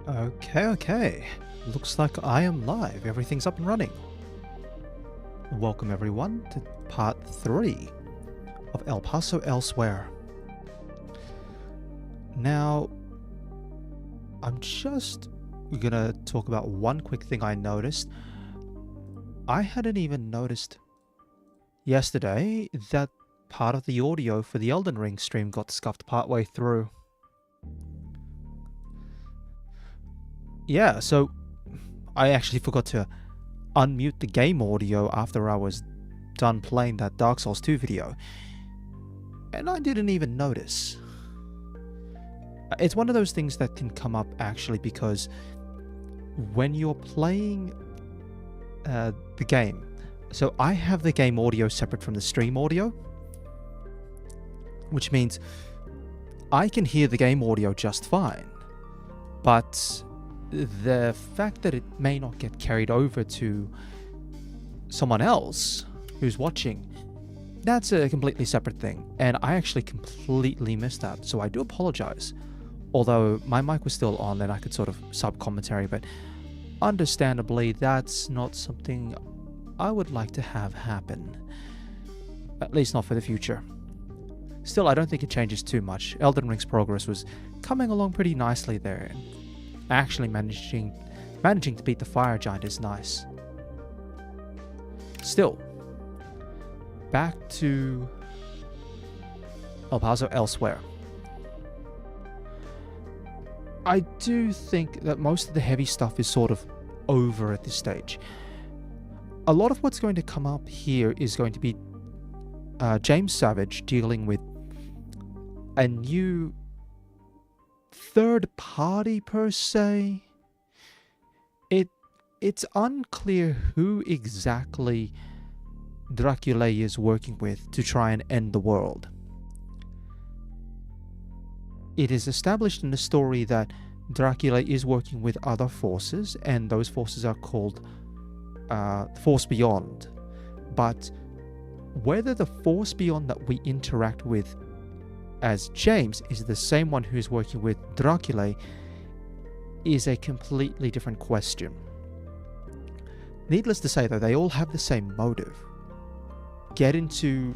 Okay. Looks like I am live. Everything's up and running. Welcome everyone to part 3 of El Paso Elsewhere. Now, I'm just gonna talk about one quick thing I noticed. I hadn't even noticed yesterday that part of the audio for the Elden Ring stream got scuffed partway through. Yeah, so I actually forgot to unmute the game audio after I was done playing that Dark Souls 2 video. And I didn't even notice. It's one of those things that can come up actually because when you're playing the game, so I have the game audio separate from the stream audio, which means I can hear the game audio just fine, but the fact that it may not get carried over to someone else who's watching, that's a completely separate thing, and I actually completely missed that, so I do apologize. Although my mic was still on and I could sort of sub-commentary, but understandably that's not something I would like to have happen. At least not for the future. Still, I don't think it changes too much. Elden Ring's progress was coming along pretty nicely there, and actually managing to beat the fire giant is nice. Still, back to El Paso Elsewhere. I do think that most of the heavy stuff is sort of over at this stage. A lot of what's going to come up here is going to be James Savage dealing with a new third party per se. It's unclear who exactly Dracula is working with to try and end the world. It is established in the story that Dracula is working with other forces, and those forces are called Force Beyond. But whether the Force Beyond that we interact with as James is the same one who's working with Dracula is a completely different question. Needless to say, though, they all have the same motive. Get into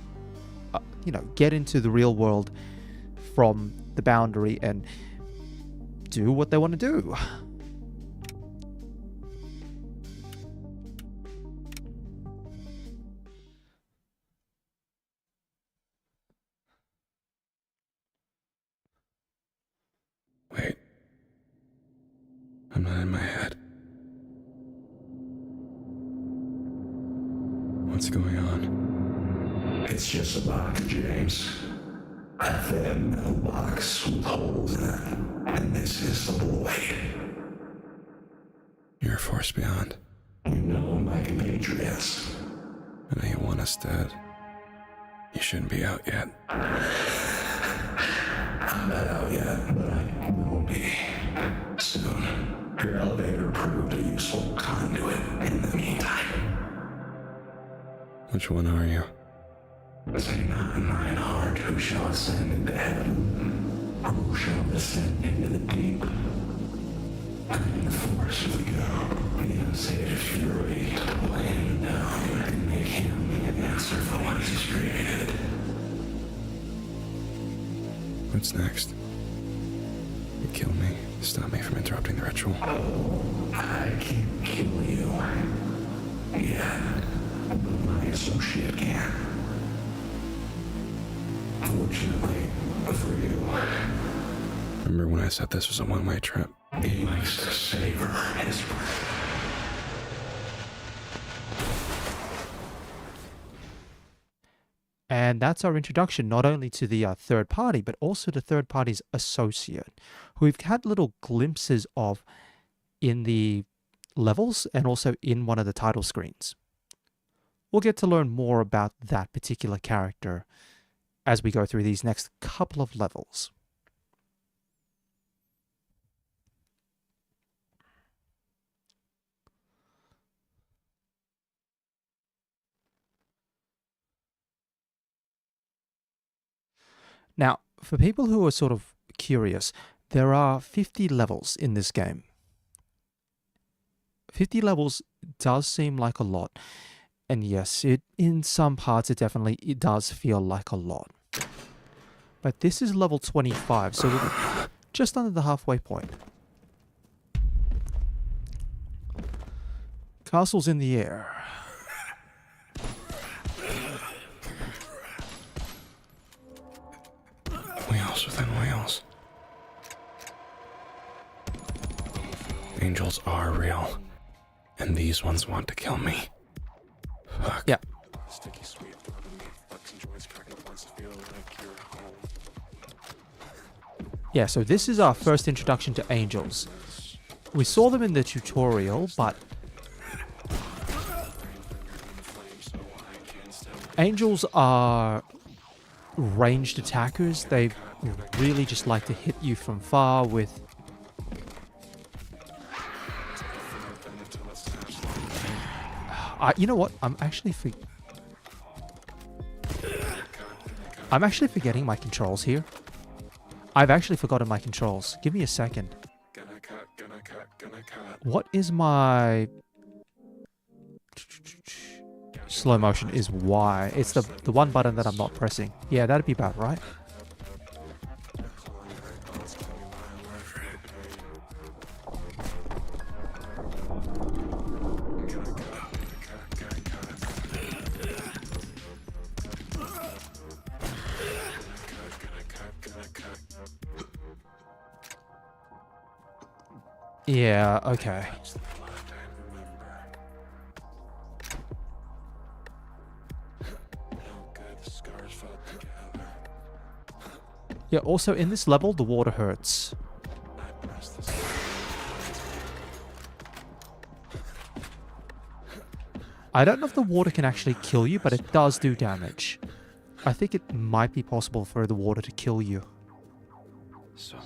the real world from the boundary and do what they want to do. Wait. I'm not in my head. What's going on? It's just a box, James. A thin metal box with holes in it. And this is the blade. You're a force beyond. You know my compatriots. I know you want us dead. You shouldn't be out yet. I'm not out yet, but I will be. Soon. Your elevator proved a useful conduit in the meantime. Which one are you? Say not in thine heart who shall ascend into heaven, or who shall descend into the deep. In the force we go, the unsated fury to pull him down and make him an answer for what he's created. What's next? You kill me, stop me from interrupting the ritual. Oh, I can't kill you. Yet, but my associate can. Fortunately for you, Remember when I said this was a one-way trip? he likes to savor his breath. And that's our introduction not only to the third party, but also the third party's associate, who we've had little glimpses of in the levels and also in one of the title screens. We'll get to learn more about that particular character as we go through these next couple of levels. Now, for people who are sort of curious, there are 50 levels in this game. 50 levels does seem like a lot. And yes, it in some parts it does feel like a lot. But this is level 25, so we're just under the halfway point. Castle's in the air. Wheels within wheels. Angels are real. And these ones want to kill me. Fuck. Yeah. Yeah, so this is our first introduction to angels. We saw them in the tutorial, but angels are ranged attackers. They really just like to hit you from far with... you know what? I'm actually forgetting my controls here. I've actually forgotten my controls. Give me a second. What is my... Slow motion is Y. It's the one button that I'm not pressing. Yeah, that'd be about right. Yeah, okay. Yeah, also in this level, the water hurts. I don't know if the water can actually kill you, but it does do damage. I think it might be possible for the water to kill you. So...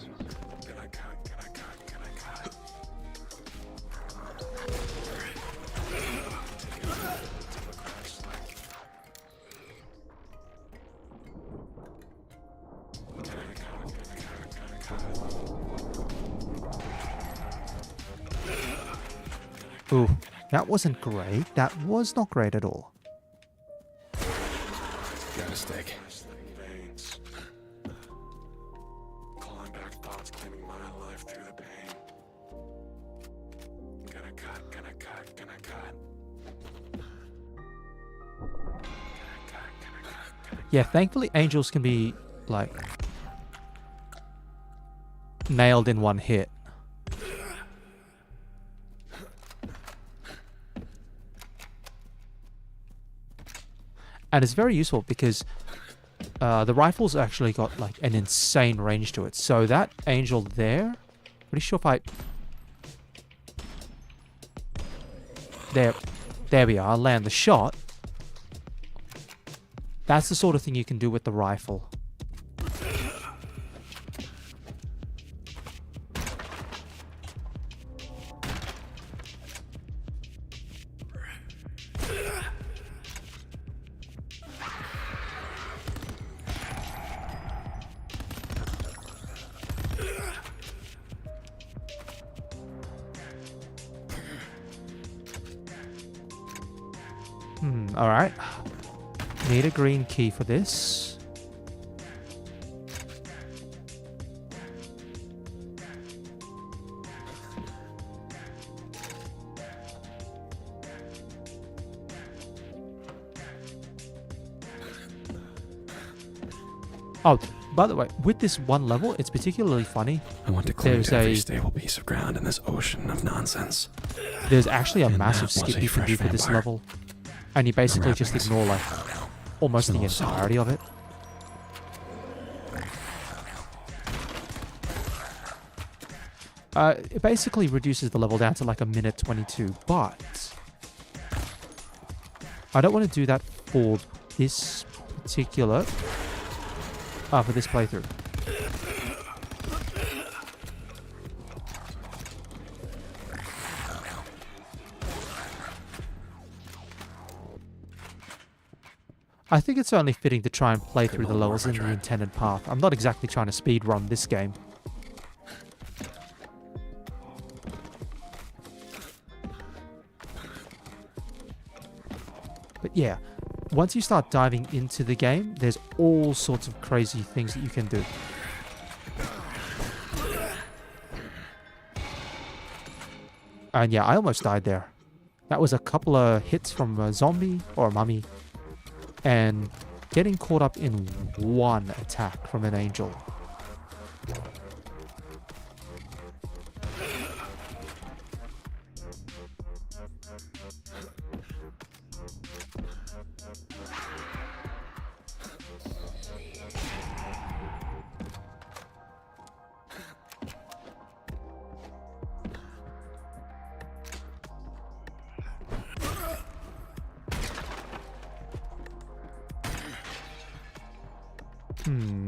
Ooh, that wasn't great. That was not great at all. Got a stick. Clawing back thoughts, claiming my life through the pain. Gonna cut, gonna cut, gonna cut. Yeah, thankfully angels can be, like, nailed in one hit. And it's very useful because the rifle's actually got like an insane range to it. So that angel there, pretty sure if I... There we are, land the shot. That's the sort of thing you can do with the rifle. Alright. Need a green key for this. Oh, by the way, with this one level, it's particularly funny. I want to cling to every stable piece of ground in this ocean of nonsense. There's actually a And massive that was skip a you can do fresh for this vampire. level. And you basically just wrappings. ignore like almost the Smell of salt. entirety of it. It basically reduces the level down to like a minute 22, but I don't want to do that for this particular, for this playthrough. I think it's only fitting to try and play through the levels in the intended path. I'm not exactly trying to speedrun this game. But yeah, once you start diving into the game, there's all sorts of crazy things that you can do. And yeah, I almost died there. That was a couple of hits from a zombie or a mummy, and getting caught up in one attack from an angel.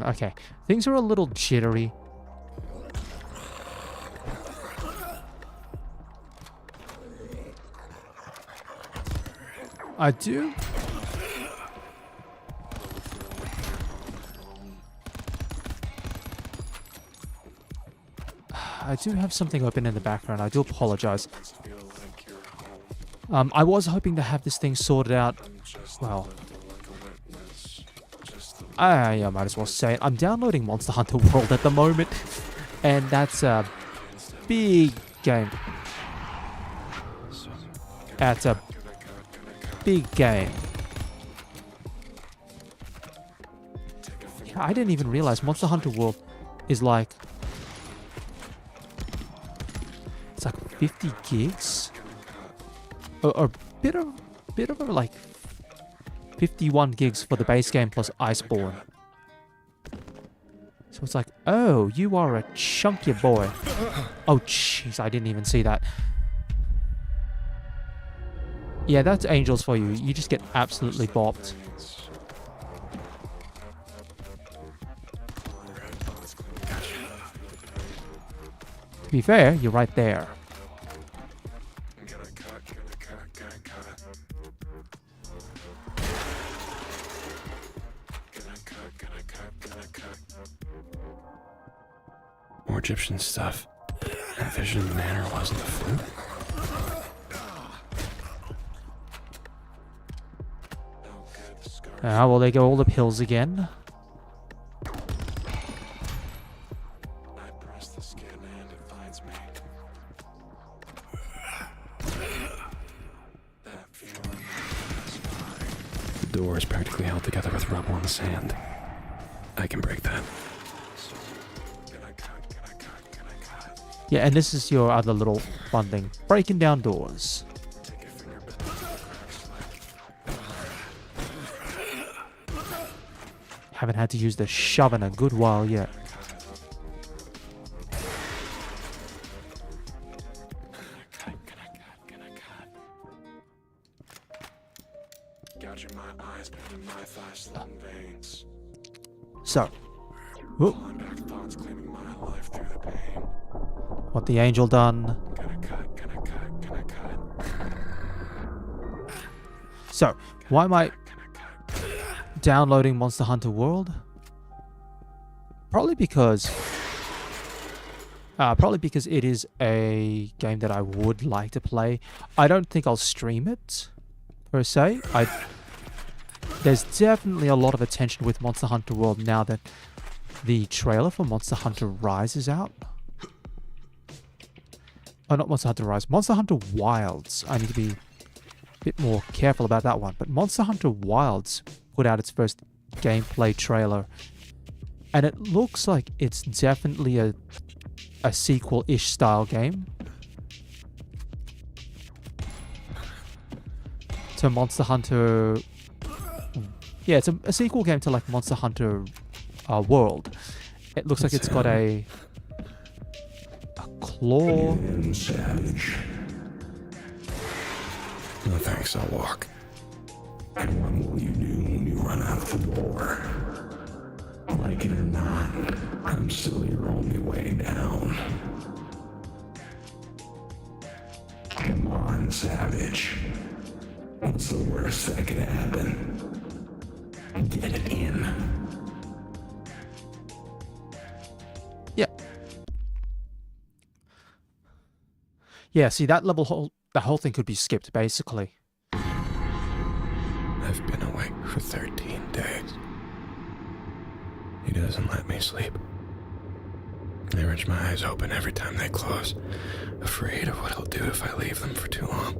Okay. Things are a little jittery. I do... I do have something open in the background. I do apologize. I was hoping to have this thing sorted out. Well, I might as well say it. I'm downloading Monster Hunter World at the moment, and that's a big game. That's a big game. Yeah, I didn't even realize Monster Hunter World is like... It's like 50 gigs? Or a bit of like 51 gigs for the base game plus Iceborne. So it's like, oh, you are a chunky boy. Oh, jeez, I didn't even see that. Yeah, that's angels for you. You just get absolutely bopped. To be fair, you're right there. More Egyptian stuff. That vision of the manor wasn't a fluke. Ah, well, they go all the pills again. The door is practically held together with rubble and sand. I can break that. Yeah, and this is your other little fun thing. Breaking down doors. Haven't had to use the shove in a good while yet. So, whoop. What the angel done? So, why am I downloading Monster Hunter World? Probably because it is a game that I would like to play. I don't think I'll stream it per se. There's definitely a lot of attention with Monster Hunter World now that the trailer for Monster Hunter Rise is out. Oh, not Monster Hunter Rise. Monster Hunter Wilds. I need to be a bit more careful about that one. But Monster Hunter Wilds put out its first gameplay trailer. And it looks like it's definitely a sequel-ish style game to Monster Hunter... Yeah, it's a sequel game to like Monster Hunter World. It looks like it's got a claw. Savage. No thanks, I'll walk. And what will you do when you run out the door? Like it or not, I'm still your only way down. Come on, Savage. What's the worst that could happen? Get it in. Yeah. Yeah, see that level the whole thing could be skipped basically. for 13 days. He doesn't let me sleep. I wrench my eyes open every time they close, afraid of what he'll do if I leave them for too long.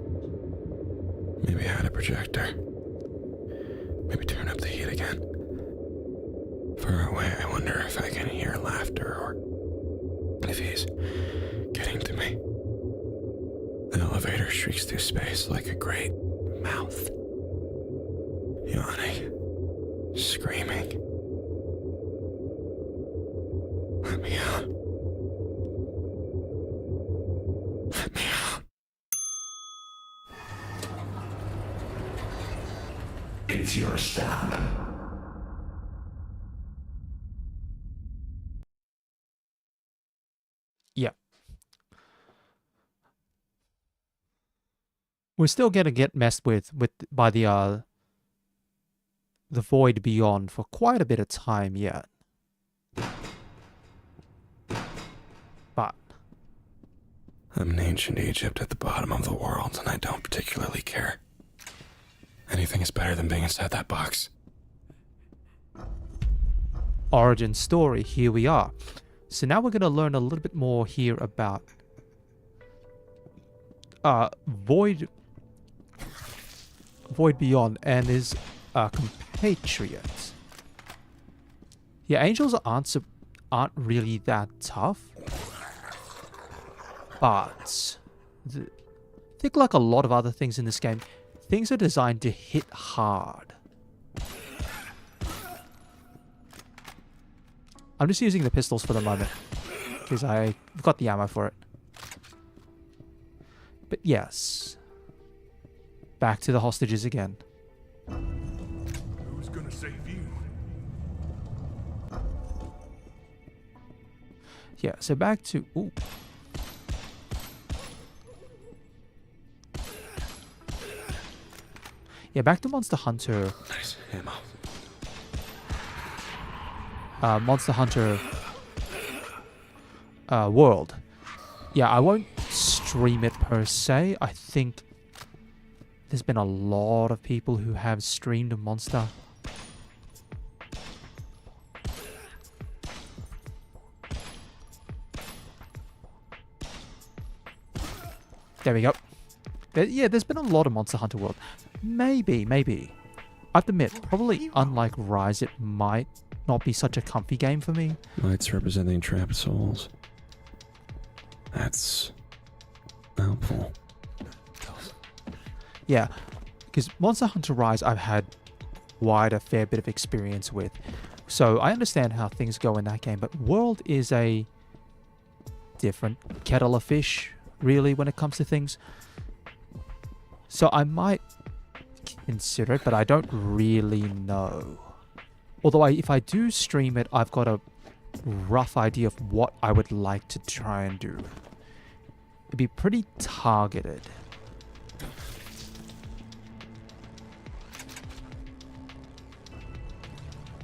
Maybe add a projector. Maybe turn up the heat again. Far away, I wonder if I can hear laughter or if he's getting to me. The elevator shrieks through space like a great mouth. Yawning. Screaming. Let me out. Let me out. It's your stop. Yeah. We're still gonna get messed with by the void beyond for quite a bit of time yet. But I'm in ancient Egypt at the bottom of the world, and I don't particularly care. Anything is better than being inside that box. origin story, here we are. So now we're going to learn a little bit more here about Void Beyond and his compatriot. Yeah, angels aren't really that tough, but I think like a lot of other things in this game, things are designed to hit hard. I'm just using the pistols for the moment because I've got the ammo for it. But yes, back to the hostages again. Who's gonna save you? Yeah, so back to... Ooh. Yeah, back to Monster Hunter. Nice ammo. Monster Hunter World. Yeah, I won't stream it per se. I think there's been a lot of people who have streamed Monster. There we go. Yeah, there's been a lot of Monster Hunter World. Maybe. I have to admit, probably unlike Rise, it might not be such a comfy game for me. Lights representing trapped souls. That's helpful. Yeah, because Monster Hunter Rise I've had quite a fair bit of experience with. So I understand how things go in that game, but World is a different kettle of fish, really, when it comes to things. So I might consider it, but I don't really know. Although if I do stream it, I've got a rough idea of what I would like to try and do. It'd be pretty targeted.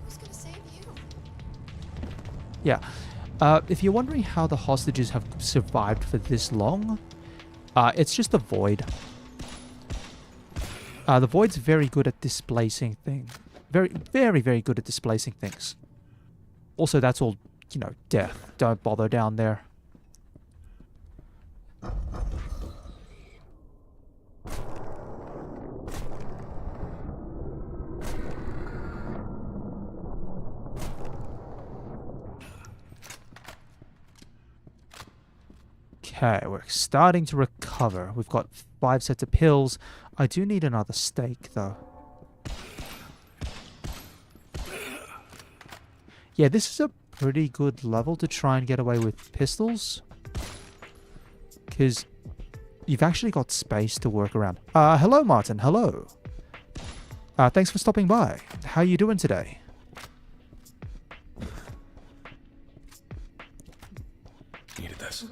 Who's gonna save you? Yeah. If you're wondering how the hostages have survived for this long, it's just the Void. The Void's very good at displacing things. Very good at displacing things. Also, that's all, you know, death. Don't bother down there. Okay, we're starting to recover. We've got 5 sets of pills. I do need another steak, though. Yeah, this is a pretty good level to try and get away with pistols. Because you've actually got space to work around. Hello, Martin. Hello. Thanks for stopping by. How are you doing today? Needed this.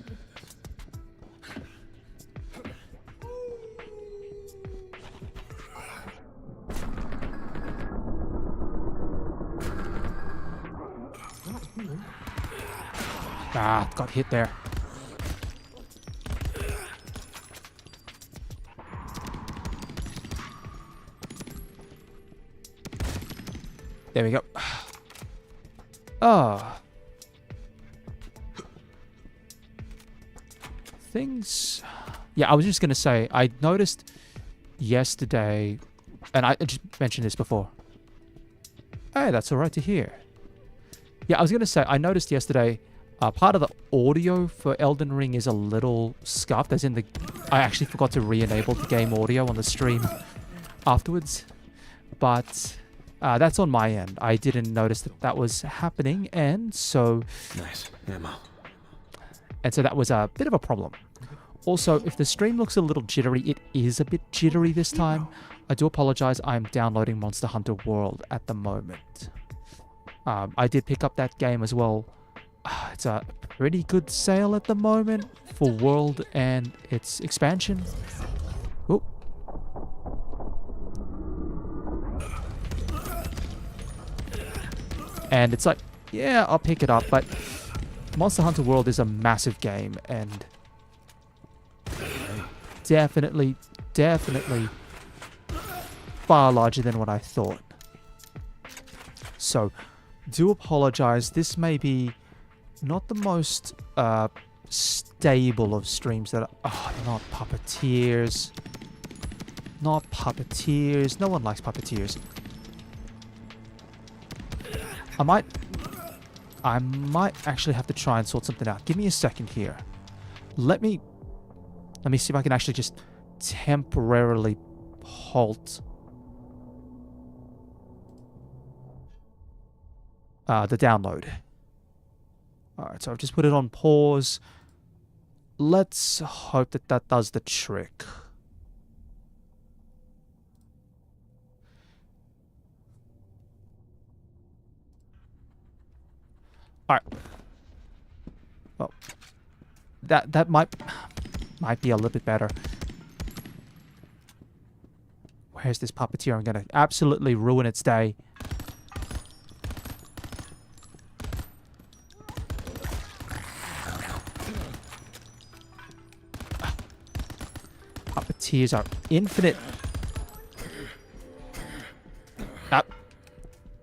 Got hit there. There we go. Oh. Things... Yeah, I was just going to say, I noticed yesterday, and I just mentioned this before. Hey, that's all right to hear. Yeah, I was going to say, I noticed yesterday, part of the audio for Elden Ring is a little scuffed, as in the... I actually forgot to re-enable the game audio on the stream afterwards. But that's on my end. I didn't notice that that was happening, and so... Nice. Ammo. And so that was a bit of a problem. Also, if the stream looks a little jittery, it is a bit jittery this time. I do apologize, I'm downloading Monster Hunter World at the moment. I did pick up that game as well. It's a pretty good sale at the moment for World and its expansion. Oop. And it's like, yeah, I'll pick it up, but Monster Hunter World is a massive game and definitely far larger than what I thought. So, do apologize. This may be not the most stable of streams that are... Oh, not puppeteers. Not puppeteers. No one likes puppeteers. I might actually have to try and sort something out. Give me a second here. Let me see if I can actually just temporarily halt the download. Alright, so I've just put it on pause. Let's hope that that does the trick. Alright. Well, that might be a little bit better. Where's this puppeteer? I'm going to absolutely ruin its day. Puppeteers are infinite.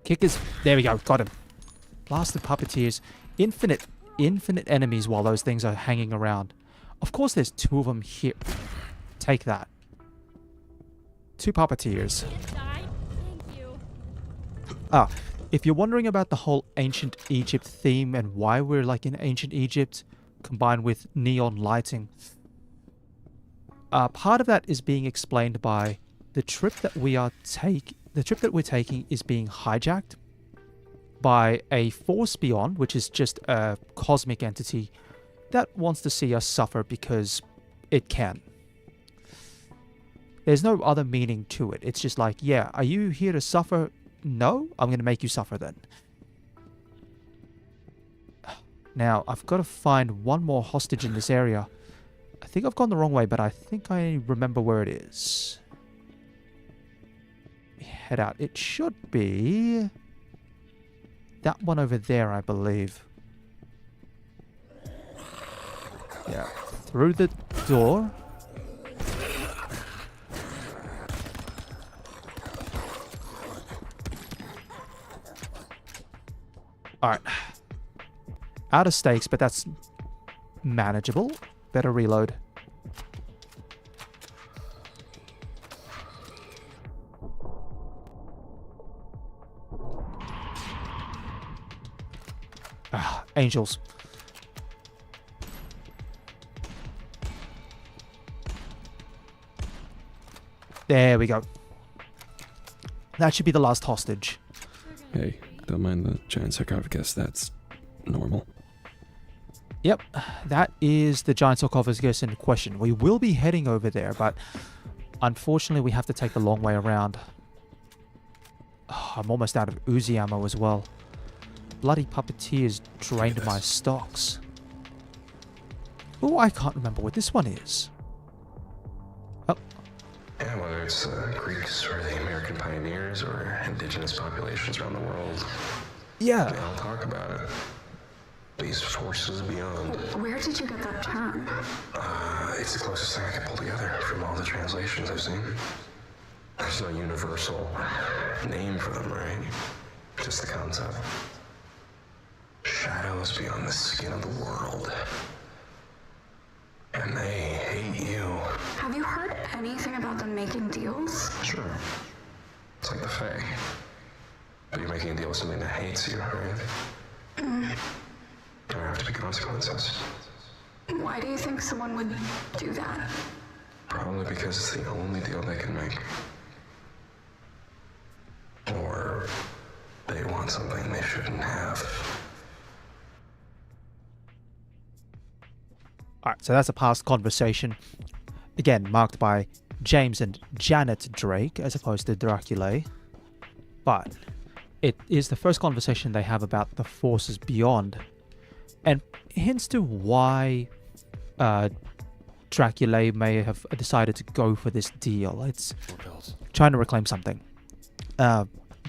Kickers. There we go. Got him. Blasted puppeteers. Infinite enemies while those things are hanging around. Of course there's two of them here. Take that. Two puppeteers. If you're wondering about the whole ancient Egypt theme and why we're like in ancient Egypt combined with neon lighting, part of that is being explained by the trip that we're taking is being hijacked by a force beyond, which is just a cosmic entity that wants to see us suffer because it can. There's no other meaning to it. It's just like, yeah, are you here to suffer? No? I'm going to make you suffer then. Now, I've got to find one more hostage in this area. I think I've gone the wrong way, but I think I remember where it is. Head out. It should be that one over there, I believe. Yeah, through the door. Alright. Out of stakes, but that's manageable. Better reload. Angels. There we go. That should be the last hostage. Hey, don't mind the giant sarcophagus. That's normal. Yep, that is the giant sarcophagus in question. We will be heading over there, but unfortunately we have to take the long way around. Oh, I'm almost out of Uzi ammo as well. Bloody puppeteers drained my stocks. Oh, I can't remember what this one is. Oh. Yeah, whether it's Greeks or the American pioneers or indigenous populations around the world. Yeah. They all talk about it. These forces beyond. Where did you get that term? It's the closest thing I can pull together from all the translations I've seen. There's no universal name for them, right? Just the concept. Shadows beyond the skin of the world. And they hate you. Have you heard anything about them making deals? Sure. It's like the Fae. But you're making a deal with something that hates you, right? There have to be consequences. Why do you think someone would do that? Probably because it's the only deal they can make. Or they want something they shouldn't have. Alright, so that's a past conversation. Again, marked by James and Janet Drake, as opposed to Dracula. But it is the first conversation they have about the forces beyond. And hints to why Dracula may have decided to go for this deal. It's trying to reclaim something.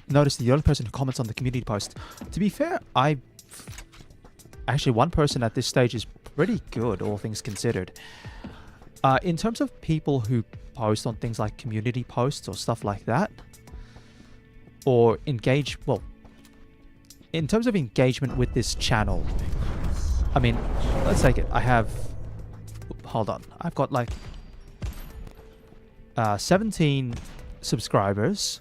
Notice the only person who comments on the community post. To be fair, actually one person at this stage is pretty good, all things considered. In terms of people who post on things like community posts or stuff like that, or engage, well, in terms of engagement with this channel, I mean, let's take it. Hold on. I've got like 17 subscribers.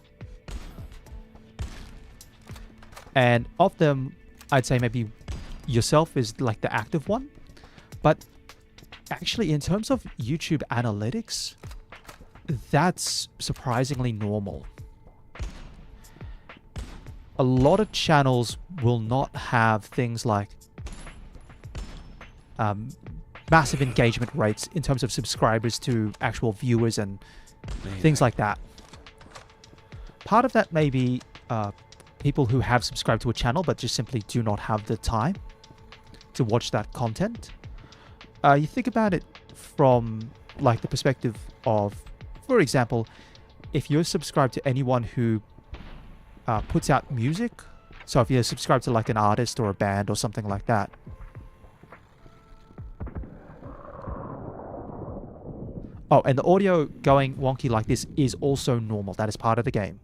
And of them, I'd say maybe yourself is like the active one. But actually, in terms of YouTube analytics, that's surprisingly normal. A lot of channels will not have things like massive engagement rates in terms of subscribers to actual viewers and things like that. Part of that may be people who have subscribed to a channel but just simply do not have the time to watch that content. You think about it from like the perspective of, for example, if you're subscribed to anyone who puts out music, so if you're subscribed to like an artist or a band or something like that, oh, and the audio going wonky like this is also normal. That is part of the game.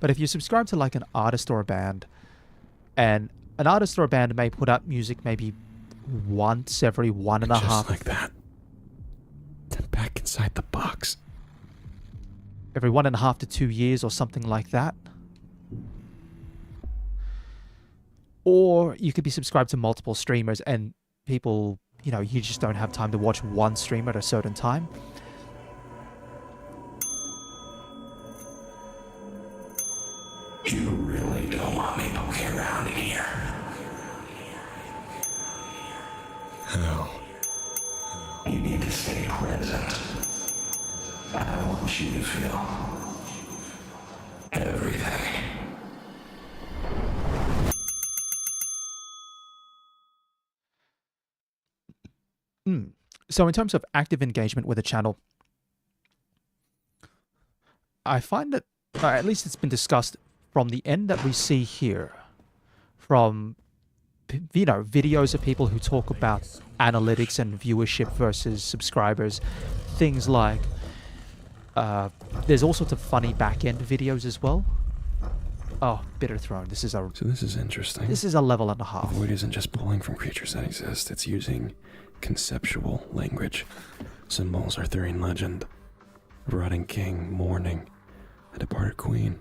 But if you subscribe to like an artist or a band, and an artist or a band may put out music maybe once every 1.5. Just like that. Then back inside the box. Every 1.5 to 2 years or something like that. Or you could be subscribed to multiple streamers and people, you know, you just don't have time to watch one stream at a certain time. You really don't want me poking around in here. How? You need to stay present. I want you to feel everything. So in terms of active engagement with a channel, I find that, at least it's been discussed from the end that we see here, from, you know, videos of people who talk about analytics and viewership versus subscribers, things like, there's all sorts of funny back-end videos as well. Oh, Bitter Throne, this is So this is interesting. a level and a The half. void isn't just pulling from creatures that exist, it's using conceptual language. Symbols, Arthurian legend, a rotting king, mourning, a departed queen.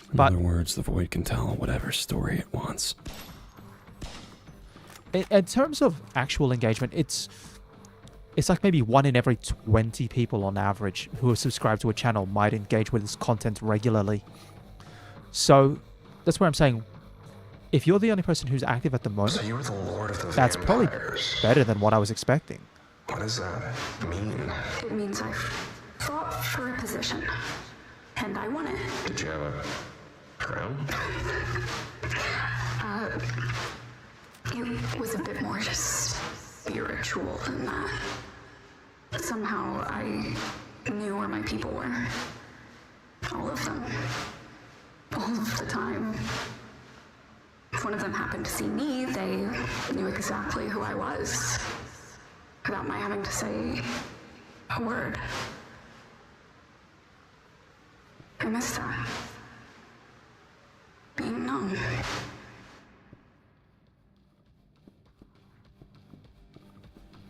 In But other words, the void can tell whatever story it wants. in terms of actual engagement, it's like maybe 1 in every 20 people on average who are subscribed to a channel might engage with this content regularly. So that's where I'm saying, if you're the only person who's active at the moment, So you were the lord of the that's probably vampires. better than what I was expecting. What does that mean? It means I've fought for a position, and I won it. Did you have a crown? It was a bit more spiritual than that. Somehow I knew where my people were. All of them. All of the time. If one of them happened to see me, they knew exactly who I was, without my having to say a word. I miss that.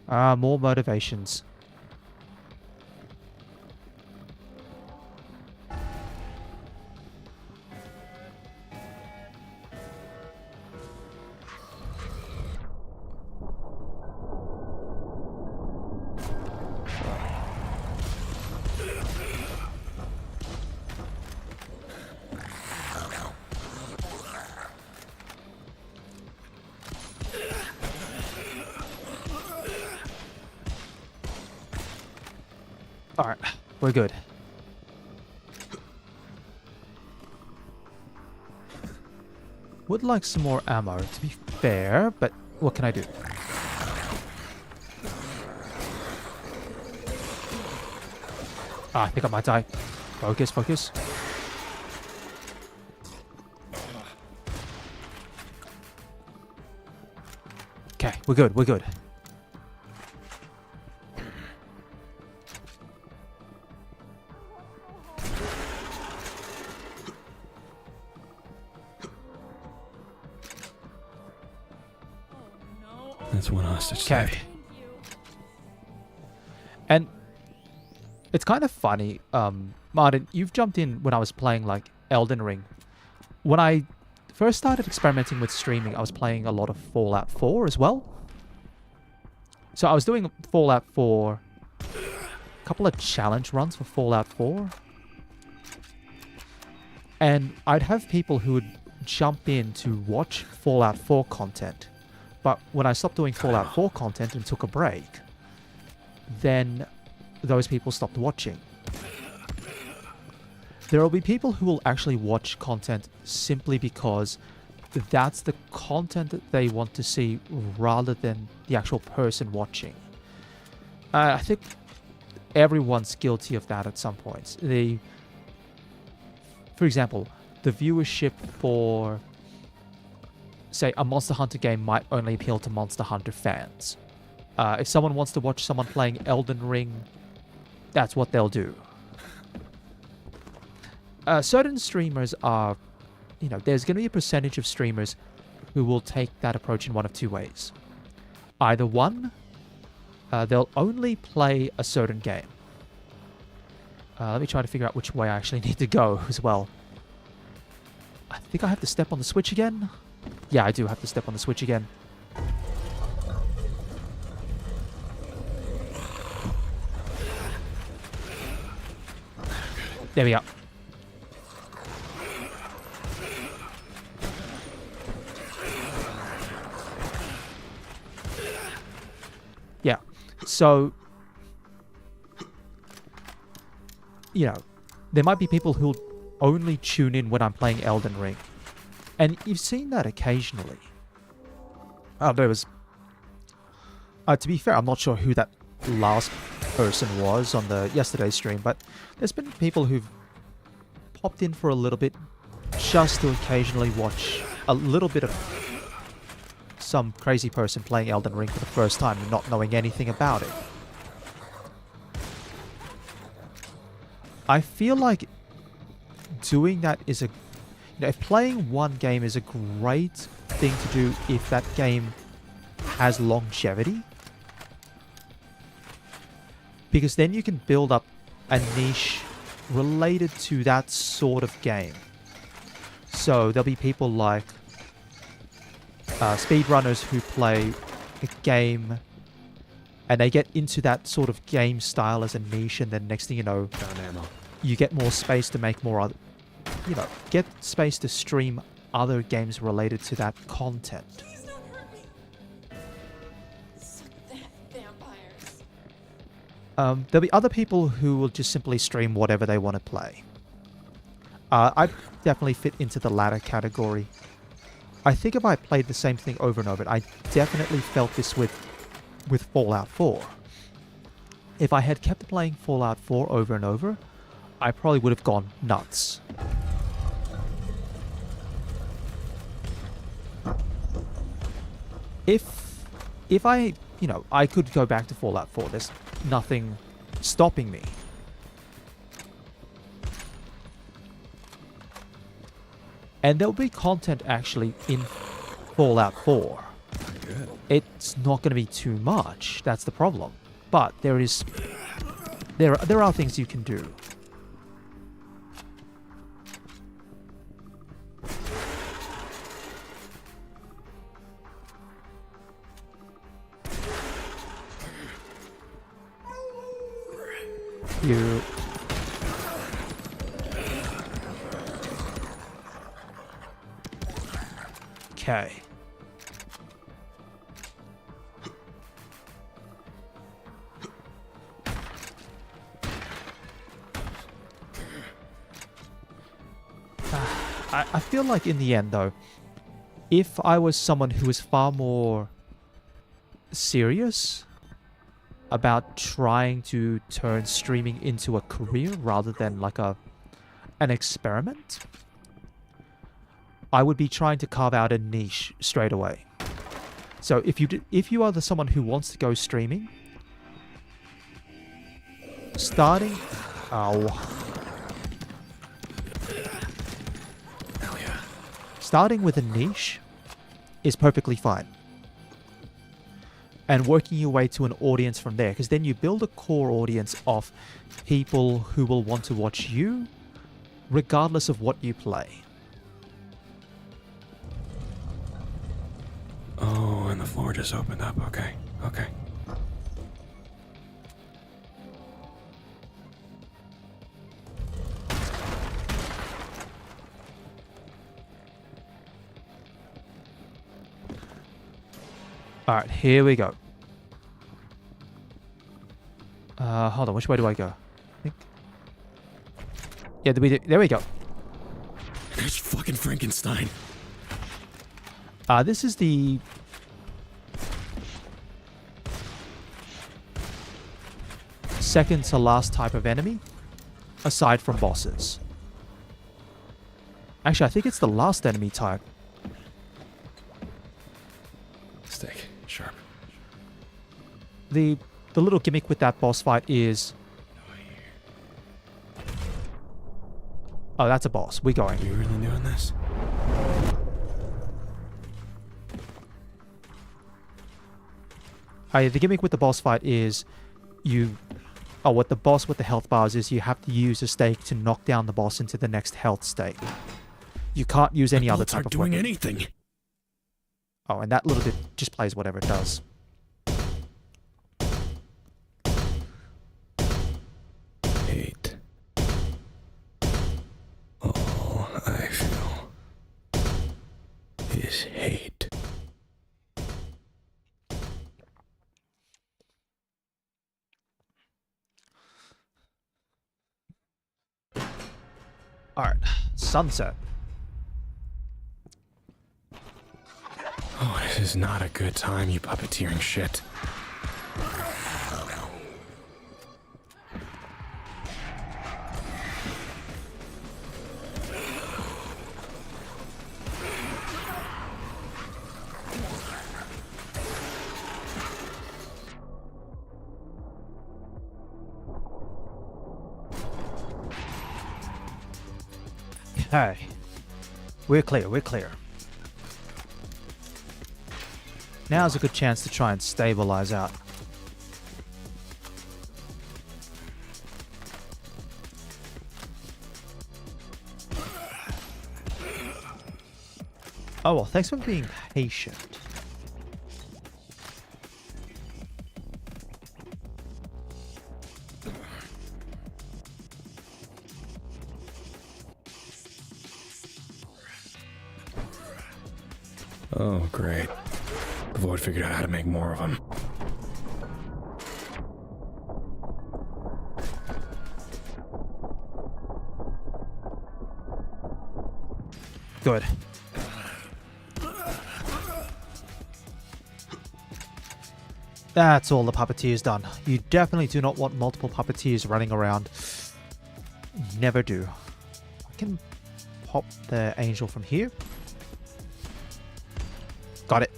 alone. More motivations. Alright, we're good. Would like some more ammo, to be fair, but what can I do? I think I might die. Focus, focus. Okay, we're good, we're good. That's one hostage Okay. saved. And it's kind of funny, Martin, you've jumped in when I was playing like Elden Ring. When I first started experimenting with streaming, I was playing a lot of Fallout 4 as well. So I was doing Fallout 4, a couple of challenge runs for Fallout 4. And I'd have people who would jump in to watch Fallout 4 content. But when I stopped doing Fallout 4 content and took a break, then those people stopped watching. There will be people who will actually watch content simply because that's the content that they want to see rather than the actual person watching. I think everyone's guilty of that at some point. For example, the viewership for, say, a Monster Hunter game might only appeal to Monster Hunter fans. If someone wants to watch someone playing Elden Ring, that's what they'll do. Certain streamers are, there's going to be a percentage of streamers who will take that approach in one of two ways. Either one, they'll only play a certain game. Let me try to figure out which way I actually need to go as well. I think I have to step on the switch again. Yeah, I do have to step on the switch again. There we go. Yeah, so, there might be people who'll only tune in when I'm playing Elden Ring. And you've seen that occasionally. There was... to be fair, I'm not sure who that last person was on the yesterday's stream, but there's been people who've popped in for a little bit just to occasionally watch a little bit of some crazy person playing Elden Ring for the first time and not knowing anything about it. I feel like doing that is if playing one game is a great thing to do if that game has longevity, because then you can build up a niche related to that sort of game. So there'll be people like speedrunners who play a game and they get into that sort of game style as a niche, and then next thing you know, you get more space to make more other, get space to stream other games related to that content. Please don't hurt me. Suck that, vampires. There'll be other people who will just simply stream whatever they want to play. I definitely fit into the latter category. I think if I played the same thing over and over, I definitely felt this with Fallout 4. If I had kept playing Fallout 4 over and over, I probably would have gone nuts. If I, I could go back to Fallout 4. There's nothing stopping me. And there'll be content actually in Fallout 4. Good. It's not going to be too much. That's the problem. But there are things you can do. You. Okay. I feel like in the end, though, if I was someone who was far more serious about trying to turn streaming into a career rather than like an experiment, I would be trying to carve out a niche straight away. So if you are someone who wants to go streaming, starting, starting with a niche is perfectly fine. And working your way to an audience from there, because then you build a core audience of people who will want to watch you regardless of what you play. Oh, and the floor just opened up. Okay. Okay. Alright, here we go. Hold on, which way do I go? I think... Yeah, there we go. There's fucking Frankenstein. This is the... second to last type of enemy, aside from bosses. Actually, I think it's the last enemy type. Steak. Sharp. The little gimmick with that boss fight is... Oh, that's a boss. We're going. You really doing this? The gimmick with the boss fight is you... Oh, with the health bars is you have to use a stake to knock down the boss into the next health state. You can't use any other type of doing weapon. anything. Oh, and that little bit just plays whatever it does. Hate. All I feel is hate. Alright, sunset. Oh, this is not a good time, you puppeteering shit. Okay. We're clear, we're clear. Now's a good chance to try and stabilize out. Oh well, thanks for being patient. Oh, great. The Void figured out how to make more of them. Good. That's all the puppeteers done. You definitely do not want multiple puppeteers running around. Never do. I can pop the angel from here. Got it.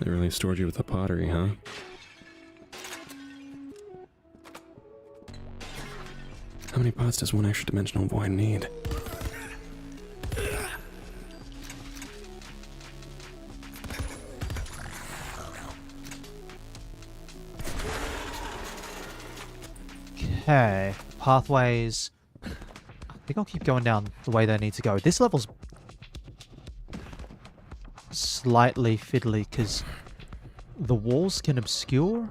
They really stored you with the pottery, huh? How many pots does one extra dimensional void need? Okay, pathways. I think I'll keep going down the way they need to go. This level's slightly fiddly because the walls can obscure.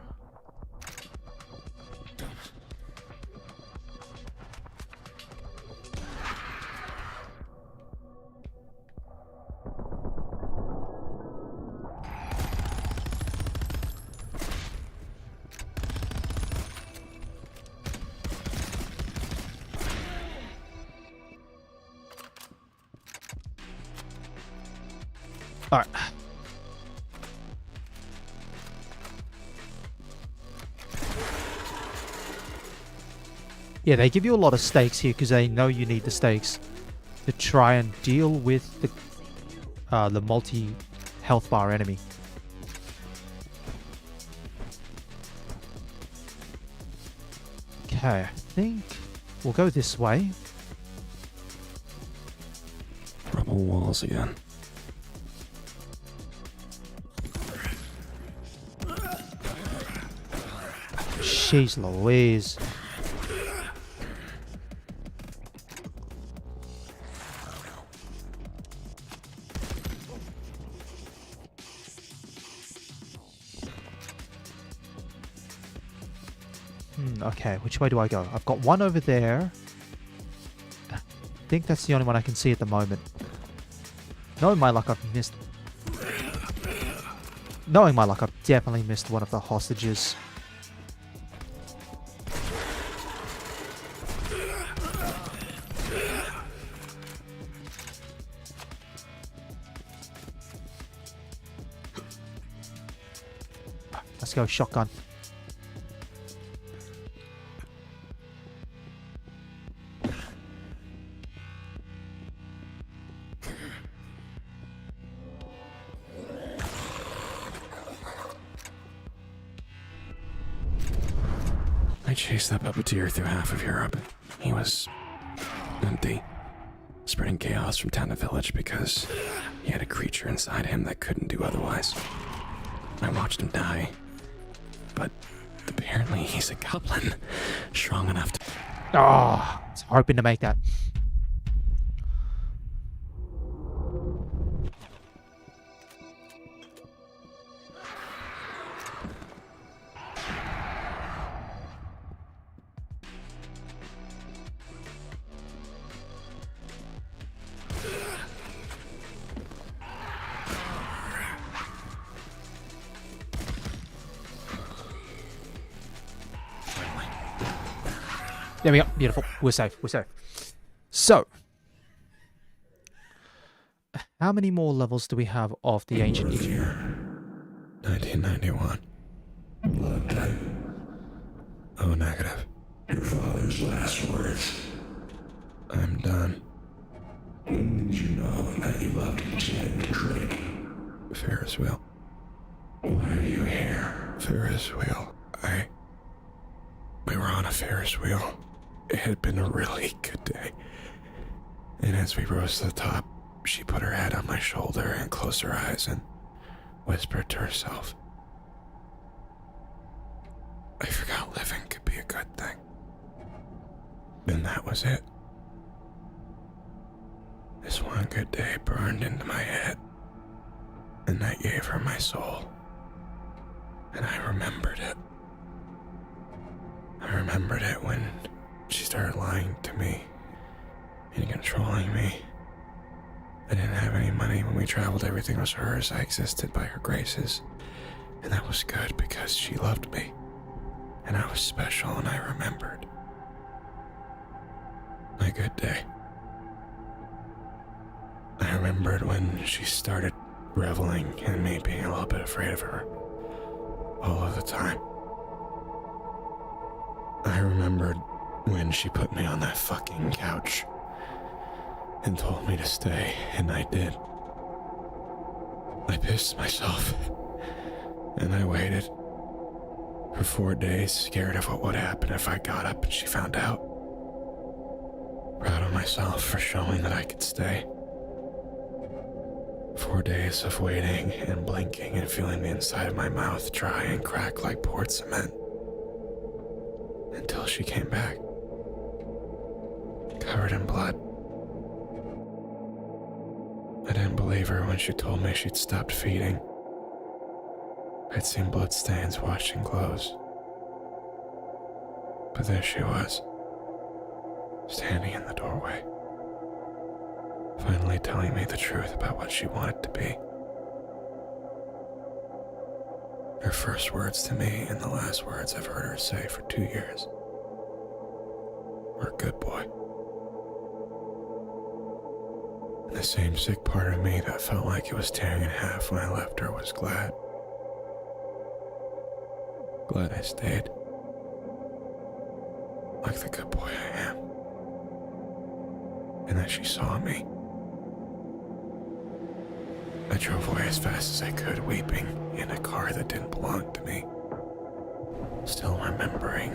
Alright. Yeah, they give you a lot of stakes here because they know you need the stakes to try and deal with the multi-health bar enemy. Okay, I think we'll go this way. Rubble walls again. Jeez Louise. Okay, which way do I go? I've got one over there. I think that's the only one I can see at the moment. Knowing my luck, I've missed... Knowing my luck, I've definitely missed one of the hostages. Let's go shotgun. I chased that puppeteer through half of Europe. He was empty, spreading chaos from town to village because he had a creature inside him that couldn't do otherwise. I watched him die, but apparently he's a goblin, strong enough to... Oh, I was hoping to make that. There we go. Beautiful. We're safe. We're safe. So, how many more levels do we have of the ancient Egypt? 1991. Blood type. Oh, negative. Your father's last words. I'm done. When did you know that you loved each head to drink? Ferris wheel. Why are you here? Ferris wheel. We were on a Ferris wheel. It had been a really good day. And as we rose to the top, she put her head on my shoulder and closed her eyes and whispered to herself, I forgot living could be a good thing. And that was it. This one good day burned into my head, and I gave her my soul. And I remembered it. I remembered it when she started lying to me and controlling me. I didn't have any money when we traveled. Everything was hers. I existed by her graces. And that was good because she loved me. And I was special and I remembered. My good day. I remembered when she started reveling in me being a little bit afraid of her. All of the time. I remembered when she put me on that fucking couch and told me to stay, and I did. I pissed myself And I waited for 4 days, scared of what would happen if I got up and she found out. Proud of myself for showing that I could stay. 4 days of waiting and blinking and feeling the inside of my mouth dry and crack like poured cement. Until she came back, covered in blood. I didn't believe her when she told me she'd stopped feeding. I'd seen bloodstains washing clothes. But there she was, standing in the doorway, finally telling me the truth about what she wanted to be. Her first words to me and the last words I've heard her say for 2 years were, "Good boy." And the same sick part of me that felt like it was tearing in half when I left her was glad. Glad I stayed. Like the good boy I am. And that she saw me. I drove away as fast as I could, weeping, in a car that didn't belong to me. Still remembering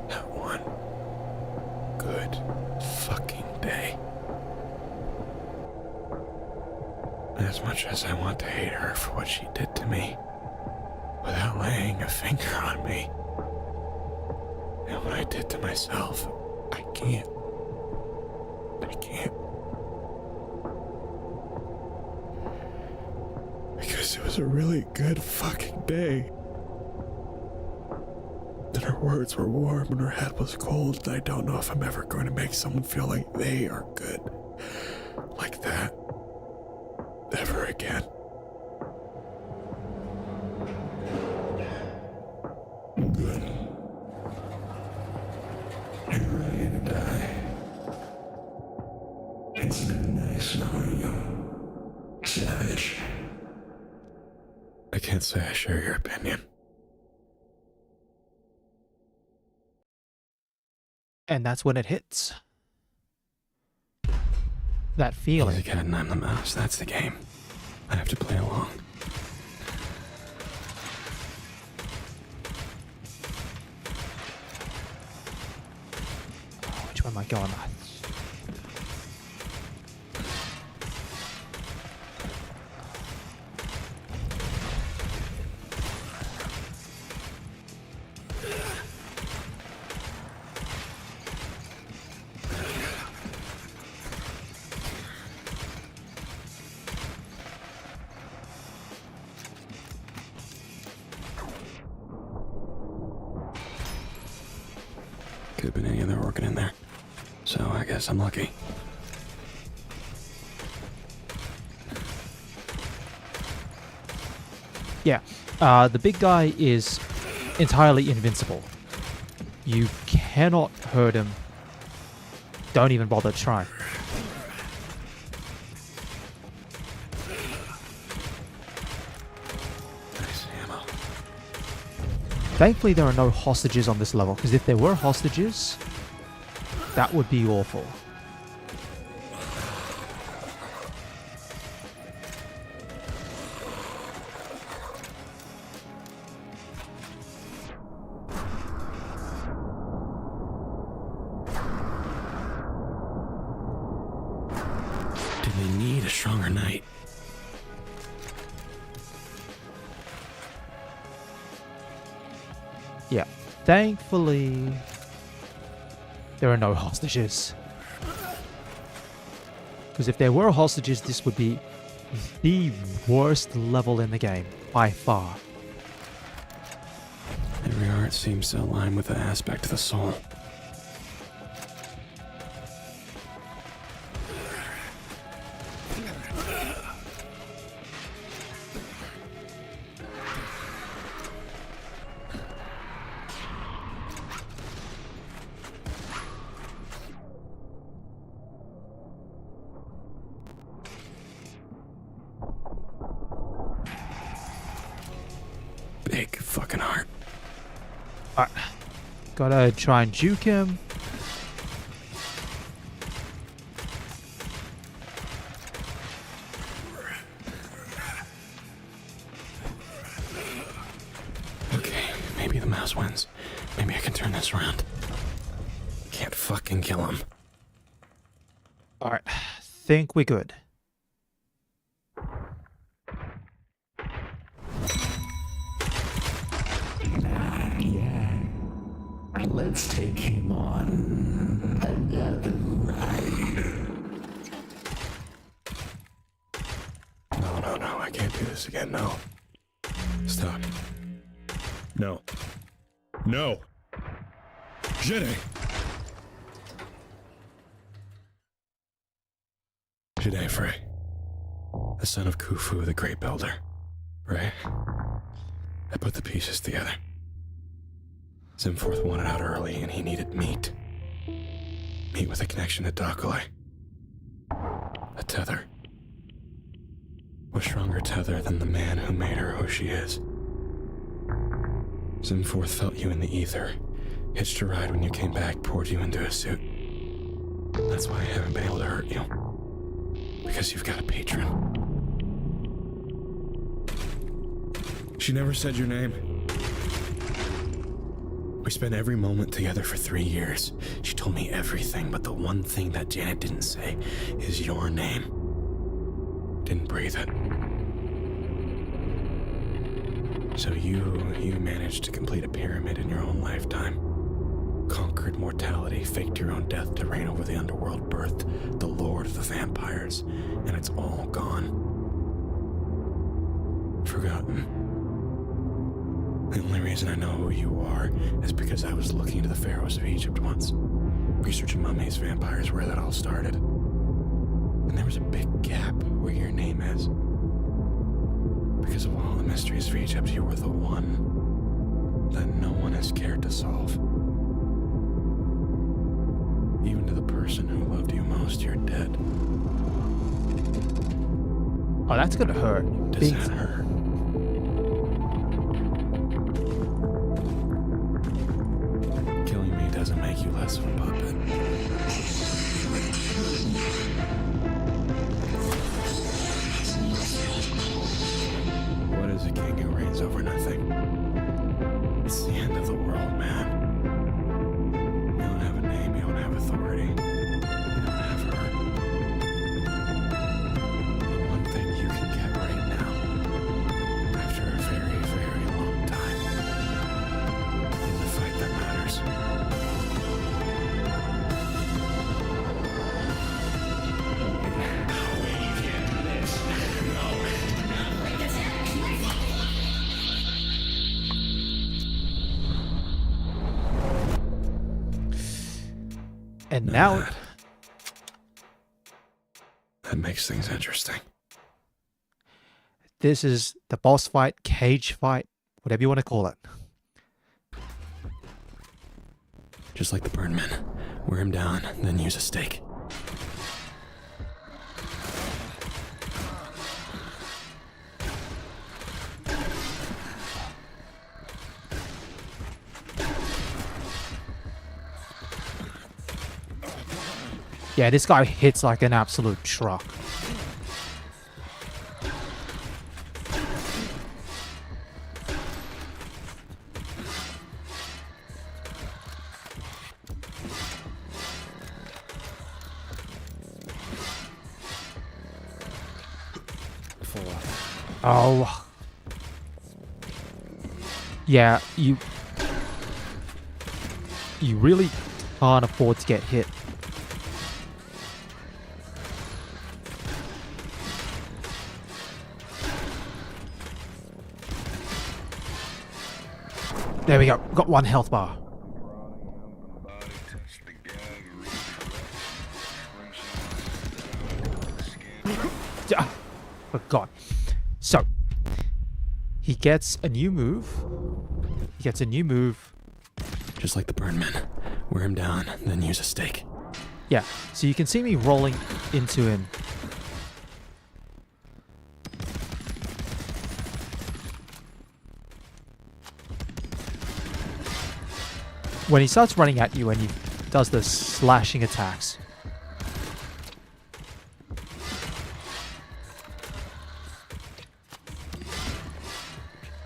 that one good fucking day. And as much as I want to hate her for what she did to me, without laying a finger on me, and what I did to myself, I can't. Because it was a really good fucking day. And her words were warm and her head was cold, and I don't know if I'm ever going to make someone feel like they are good like that ever again. Good. You're ready to die. It's been nice knowing you, Savage. I can't say I share your opinion. And that's when it hits. That feeling. He's the cat and I'm the mouse. That's the game. I have to play along. Which one am I going on? Could have been any other organ in there. So I guess I'm lucky. Yeah. The big guy is entirely invincible. You cannot hurt him. Don't even bother trying. Nice ammo. Thankfully, there are no hostages on this level, because if there were hostages, that would be awful. Do they need a stronger knight? Yeah. Thankfully, there are no hostages. Because if there were hostages, this would be the worst level in the game, by far. Every art seems to align with the aspect of the soul. Big fucking heart. Alright. Gotta try and juke him. house wins. Maybe I can turn this around. Can't fucking kill him. Alright, think we're good. Yeah. Let's take him on another ride. No, I can't do this again, no. Stop. No. No! Jede! Jede Frey. The son of Khufu, the Great Builder. Right? I put the pieces together. Zimforth wanted out early and he needed meat. Meat with a connection to Dakale. A tether. What stronger tether than the man who made her who she is? Zimforth felt you in the ether, hitched a ride when you came back, poured you into a suit. That's why I haven't been able to hurt you. Because you've got a patron. She never said your name. We spent every moment together for 3 years. She told me everything, but the one thing that Janet didn't say is your name. Didn't breathe it. So you managed to complete a pyramid in your own lifetime. Conquered mortality, faked your own death to reign over the underworld, birthed the Lord of the Vampires, and it's all gone. Forgotten. The only reason I know who you are is because I was looking into the pharaohs of Egypt once, researching mummies, vampires, where that all started. And there was a big gap where your name is. Because of all the mysteries of Egypt, you were the one that no one has cared to solve. Even to the person who loved you most, you're dead. Oh, that's gonna hurt. Does that hurt? Killing me doesn't make you less of a puppet. What is a king who reigns over nothing? It's the end of the world, man. You don't have a name, you don't have authority. You don't have her. The one thing you can get right now, after a very, very long time, is a fight that matters. And now, That makes things interesting. this is the boss fight, cage fight, whatever you want to call it. Just like the Burnman. Wear him down, then use a stake. Yeah, this guy hits like an absolute truck. Oh. Yeah, you really can't afford to get hit. There we go. Got 1 health bar. Oh god. So, he gets a new move. Just like the Burnman. Wear him down, then use a stake. Yeah, so you can see me rolling into him. When he starts running at you and he does the slashing attacks.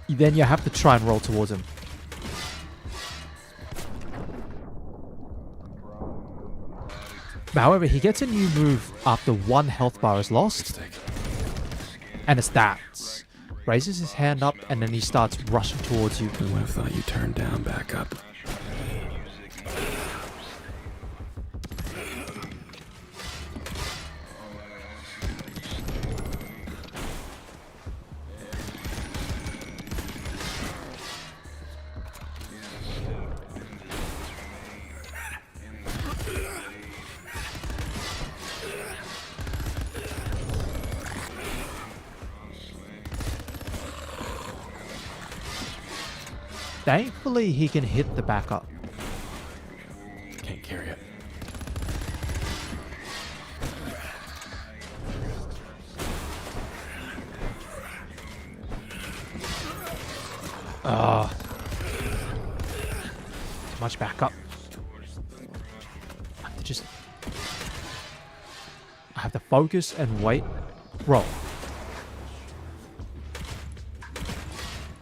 Then you have to try and roll towards him. However, he gets a new move after one health bar is lost, and it's that. Raises his hand up and then he starts rushing towards you. Who would have thought you turned down back up? Thankfully, he can hit the backup. Can't carry it. Too much backup. I have to focus and wait. Roll.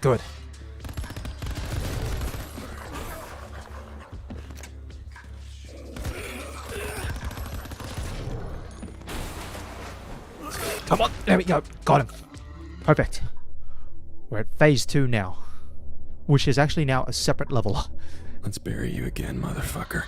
Good. Come on, there we go. Got him. Perfect. We're at phase 2 now, which is actually now a separate level. Let's bury you again, motherfucker.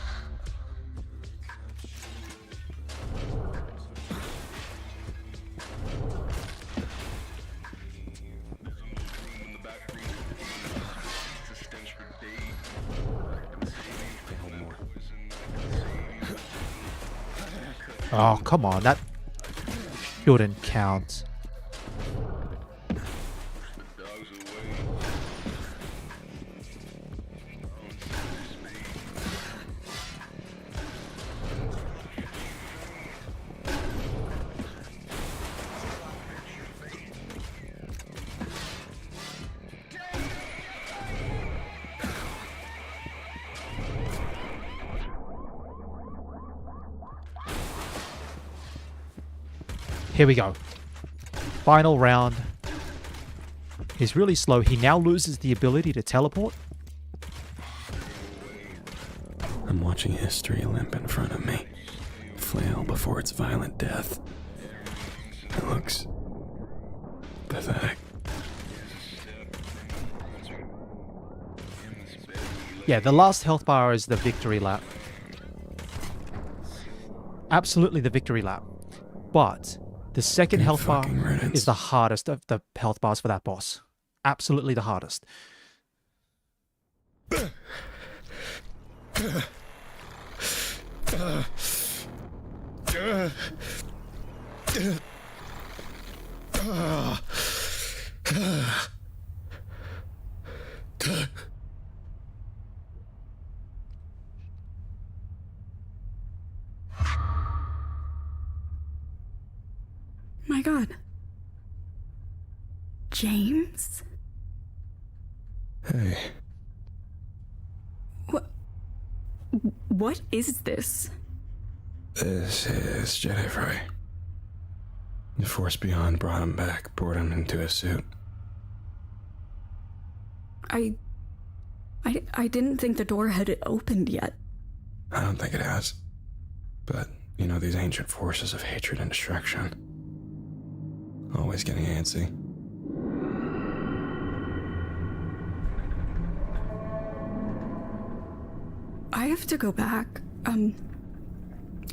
Oh, come on. That shouldn't count. Here we go. Final round. He's really slow. He now loses the ability to teleport. I'm watching history limp in front of me, flail before its violent death. It looks pathetic. Yeah, the last health bar is the victory lap. Absolutely the victory lap. But the second health bar is the hardest of the health bars for that boss. Absolutely the hardest. My God. James? Hey, What is this? this is Jedi Fry. The Force Beyond brought him back, poured him into a suit. I didn't think the door had opened yet. I don't think it has. But, you know, these ancient forces of hatred and destruction. Always getting antsy. I have to go back.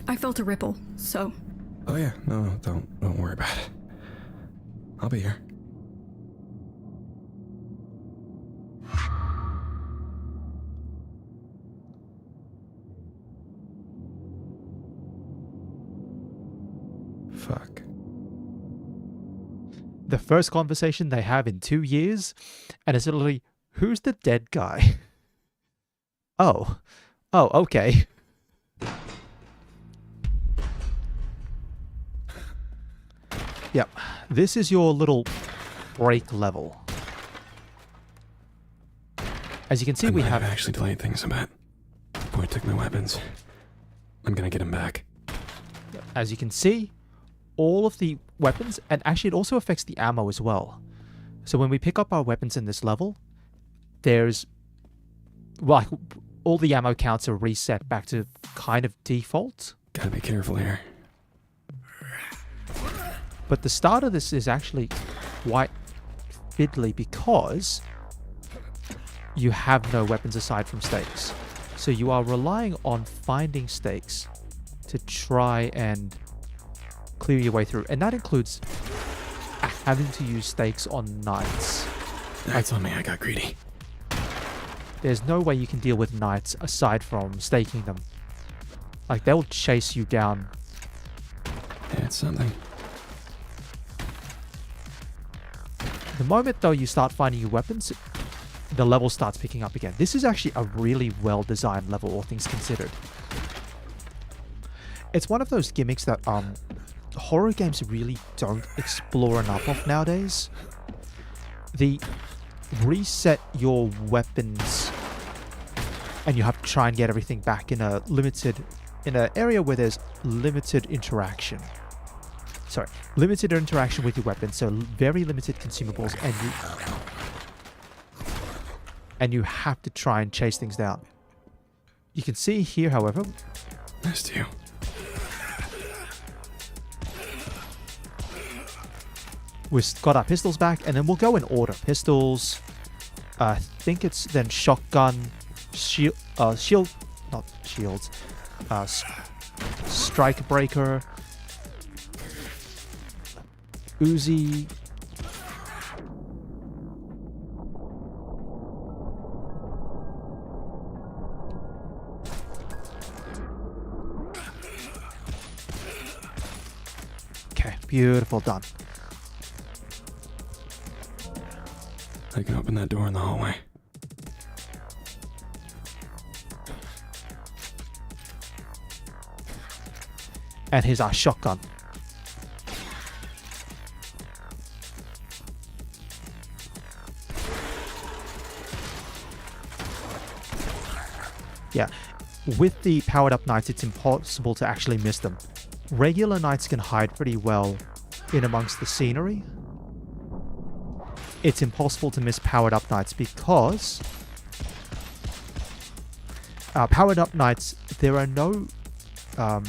I felt a ripple, so... Oh yeah, no, don't worry about it. I'll be here. Fuck. The first conversation they have in 2 years, and it's literally, who's the dead guy? Oh, okay. Yep, this is your little break level. As you can see, we have actually delayed things a bit. Boy took my weapons. I'm gonna get him back. As you can see, all of the weapons, and actually it also affects the ammo as well. So when we pick up our weapons in this level, there's, like, all the ammo counts are reset back to kind of default, Gotta be careful here. But the start of this is actually quite fiddly because you have no weapons aside from stakes. So you are relying on finding stakes to try and clear your way through. And that includes having to use stakes on knights. That's on me, I got greedy. There's no way you can deal with knights aside from staking them. Like, they'll chase you down. Yeah, it's something. The moment, though, you start finding your weapons, the level starts picking up again. This is actually a really well-designed level, all things considered. It's one of those gimmicks that horror games really don't explore enough of nowadays. The reset your weapons and you have to try and get everything back in an area where there's limited interaction. Sorry, limited interaction with your weapon, so very limited consumables, and you have to try and chase things down. You can see here, however, Missed you. we've got our pistols back, and then we'll go in order. Pistols, I think it's then shotgun, not shields, strike breaker, Uzi. Okay, beautiful, done. I can open that door in the hallway. And here's our shotgun. Yeah, with the powered up knights, it's impossible to actually miss them. Regular knights can hide pretty well in amongst the scenery. It's impossible to miss powered up knights because powered up knights, there are no, I'll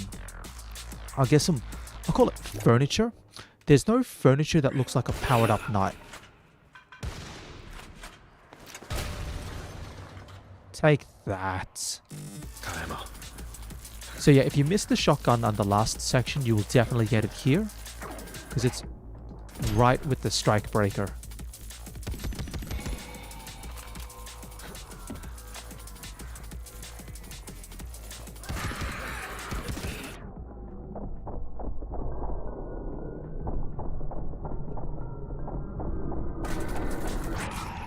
call it furniture. There's no furniture that looks like a powered up knight. Take that. Got ammo. So yeah, if you missed the shotgun on the last section, you will definitely get it here, because it's right with the strike breaker.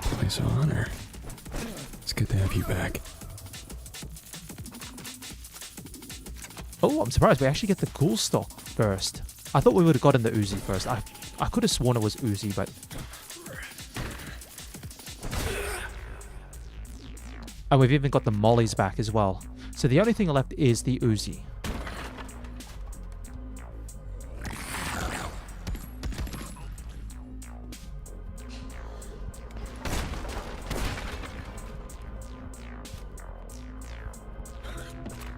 Place of honor. It's good to have you back. Oh, I'm surprised we actually get the ghoul stock first. I thought we would have gotten the Uzi first. I could have sworn it was Uzi, but... And we've even got the mollies back as well. So the only thing left is the Uzi.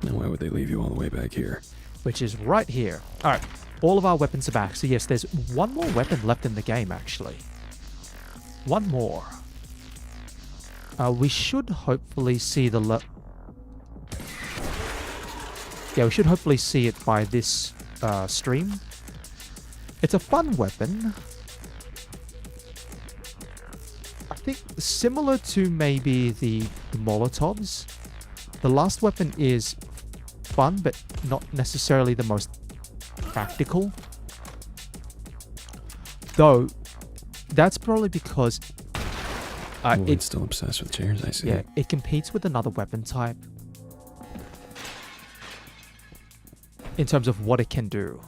Now why would they leave you all the way back here? Which is right here. Alright, all of our weapons are back. So yes, there's one more weapon left in the game, actually. One more. We should hopefully see the... Yeah, we should hopefully see it by this stream. It's a fun weapon. I think similar to maybe the Molotovs. The last weapon is fun, but not necessarily the most practical. Though, that's probably because It's still obsessed with chairs, I see. yeah, it competes with another weapon type in terms of what it can do.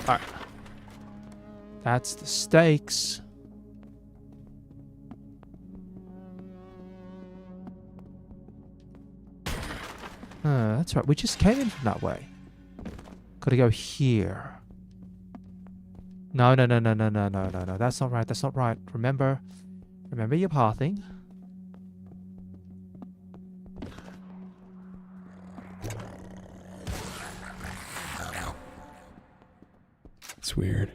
Alright. That's the stakes. That's right. We just came in from that way. Gotta go here. No. That's not right. That's not right. Remember your pathing. It's weird.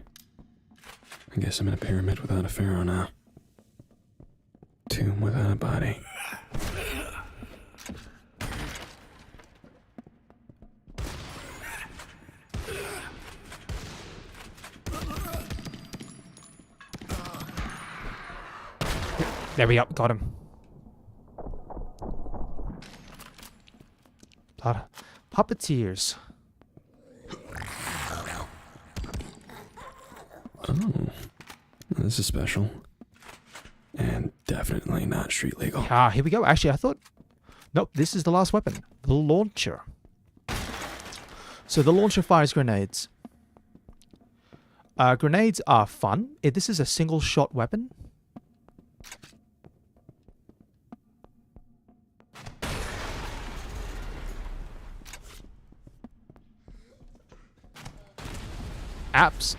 I guess I'm in a pyramid without a pharaoh now. Tomb without a body. There we go. Got him. Puppeteers. Oh, this is special. And definitely not street legal. Ah, here we go. Actually, I thought... Nope, this is the last weapon. The launcher. So the launcher fires grenades. Grenades are fun. This is a single-shot weapon.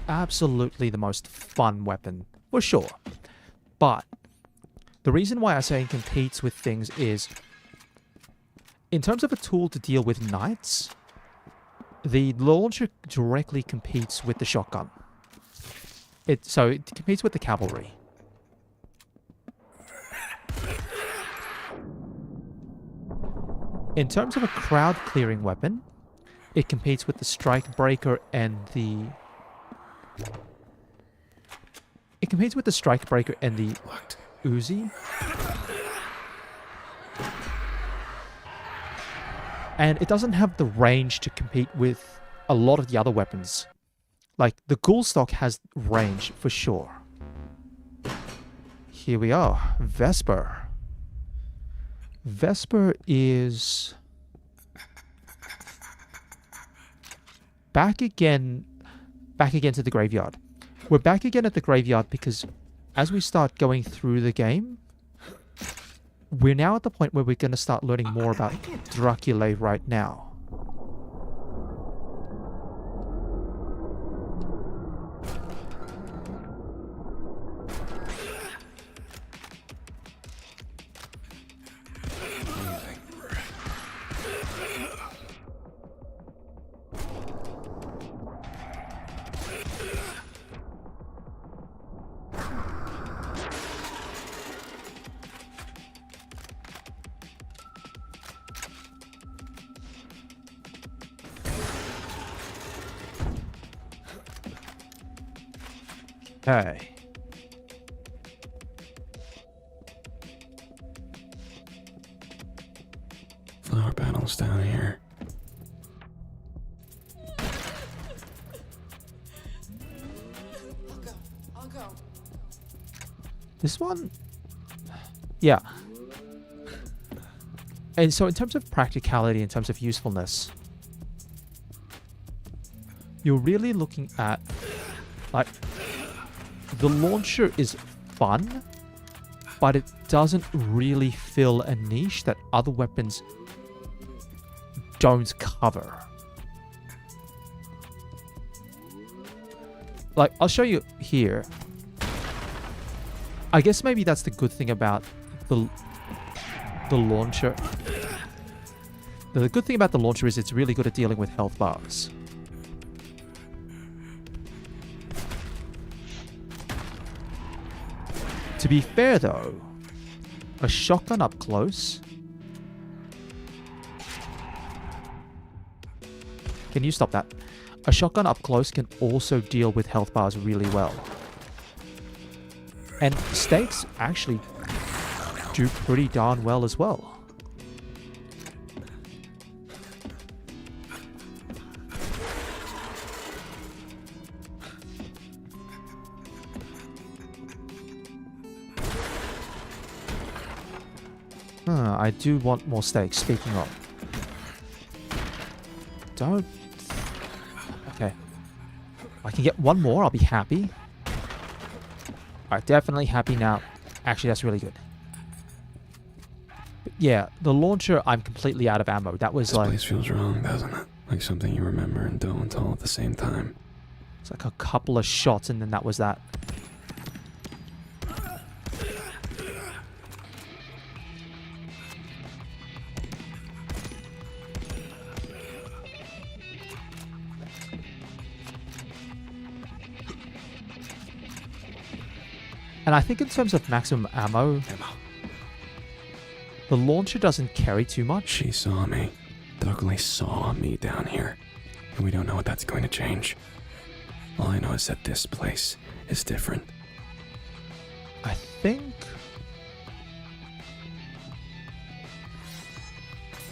Absolutely the most fun weapon, for sure. But the reason why I say it competes with things is, in terms of a tool to deal with knights, the launcher directly competes with the shotgun. So it competes with the cavalry. In terms of a crowd clearing weapon, it competes with the strike breaker and the... It competes with the strike breaker and the Uzi. And it doesn't have the range to compete with a lot of the other weapons. Like, the ghoul stock has range for sure. Here we are. Vesper. Vesper is... back again to the graveyard. We're back again at the graveyard because as we start going through the game, we're now at the point where we're going to start learning more about Draculae right now. Okay. Flower petals down here. I'll go. This one? Yeah. And so in terms of practicality, in terms of usefulness, you're really looking at, like, the launcher is fun, but it doesn't really fill a niche that other weapons don't cover. Like, I'll show you here. I guess maybe that's the good thing about the launcher. The good thing about the launcher is it's really good at dealing with health bars. To be fair though, a shotgun up close... Can you stop that? A shotgun up close can also deal with health bars really well. And stakes actually do pretty darn well as well. I do want more stakes, speaking of. Don't... Okay. I can get one more, I'll be happy. Alright, definitely happy now. Actually, that's really good. Yeah, the launcher, I'm completely out of ammo. That was This like... place feels wrong, doesn't it? Like something you remember and don't all at the same time. It's like a couple of shots and then that was that. And I think in terms of maximum ammo, the launcher doesn't carry too much. She saw me. Douglas saw me down here. And we don't know what that's going to change. All I know is that this place is different. I think...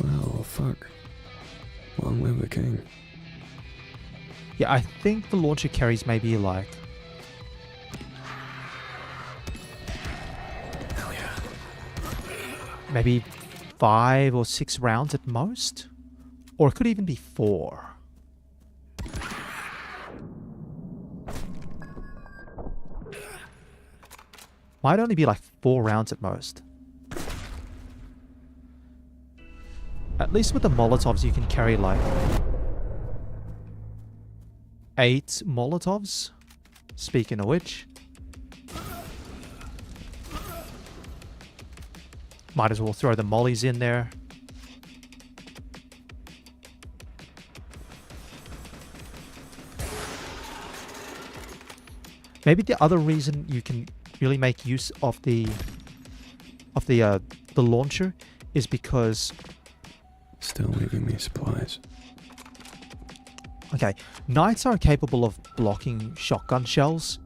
Well, fuck. Long live the king. Yeah, I think the launcher carries maybe like... Hell yeah. maybe 5 or 6 rounds at most? Or it could even be 4. Might only be like 4 rounds at most. At least with the Molotovs you can carry like 8 Molotovs. Speaking of which. Might as well throw the mollies in there. Maybe the other reason you can really make use of the launcher is because... Still leaving me supplies. Okay, knights are capable of blocking shotgun shells.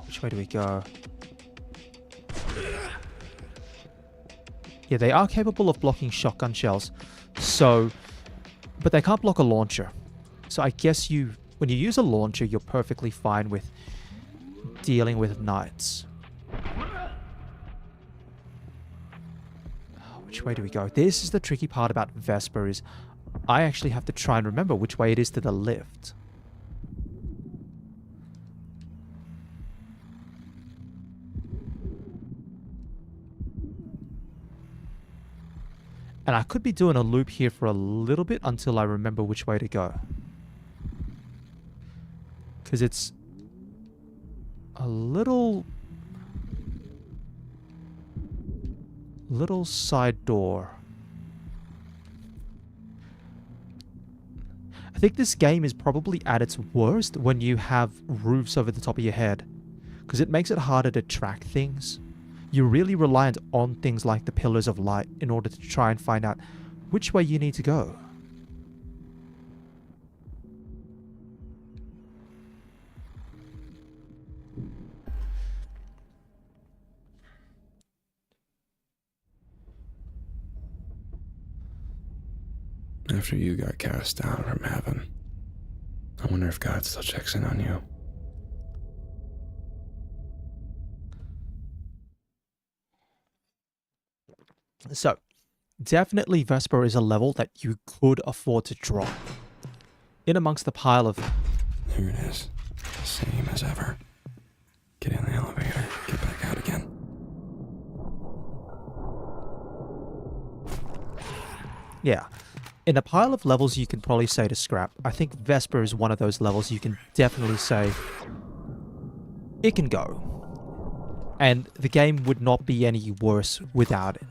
Which way do we go? Yeah, they are capable of blocking shotgun shells. So, but they can't block a launcher. So I guess when you use a launcher, you're perfectly fine with dealing with knights. Which way do we go? This is the tricky part about Vesper is I actually have to try and remember which way it is to the lift. And I could be doing a loop here for a little bit until I remember which way to go. Because it's a little side door. I think this game is probably at its worst when you have roofs over the top of your head. Because it makes it harder to track things. You're really reliant on things like the pillars of light in order to try and find out which way you need to go. After you got cast out from heaven, I wonder if God still checks in on you. So, definitely Vesper is a level that you could afford to drop. In amongst the pile of... Here it is. Same as ever. Get in the elevator, get back out again. Yeah. In a pile of levels you can probably say to scrap, I think Vesper is one of those levels you can definitely say it can go. And the game would not be any worse without it.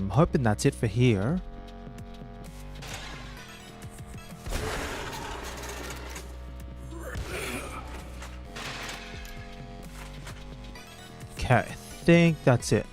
Hoping that's it for here. Okay, I think that's it.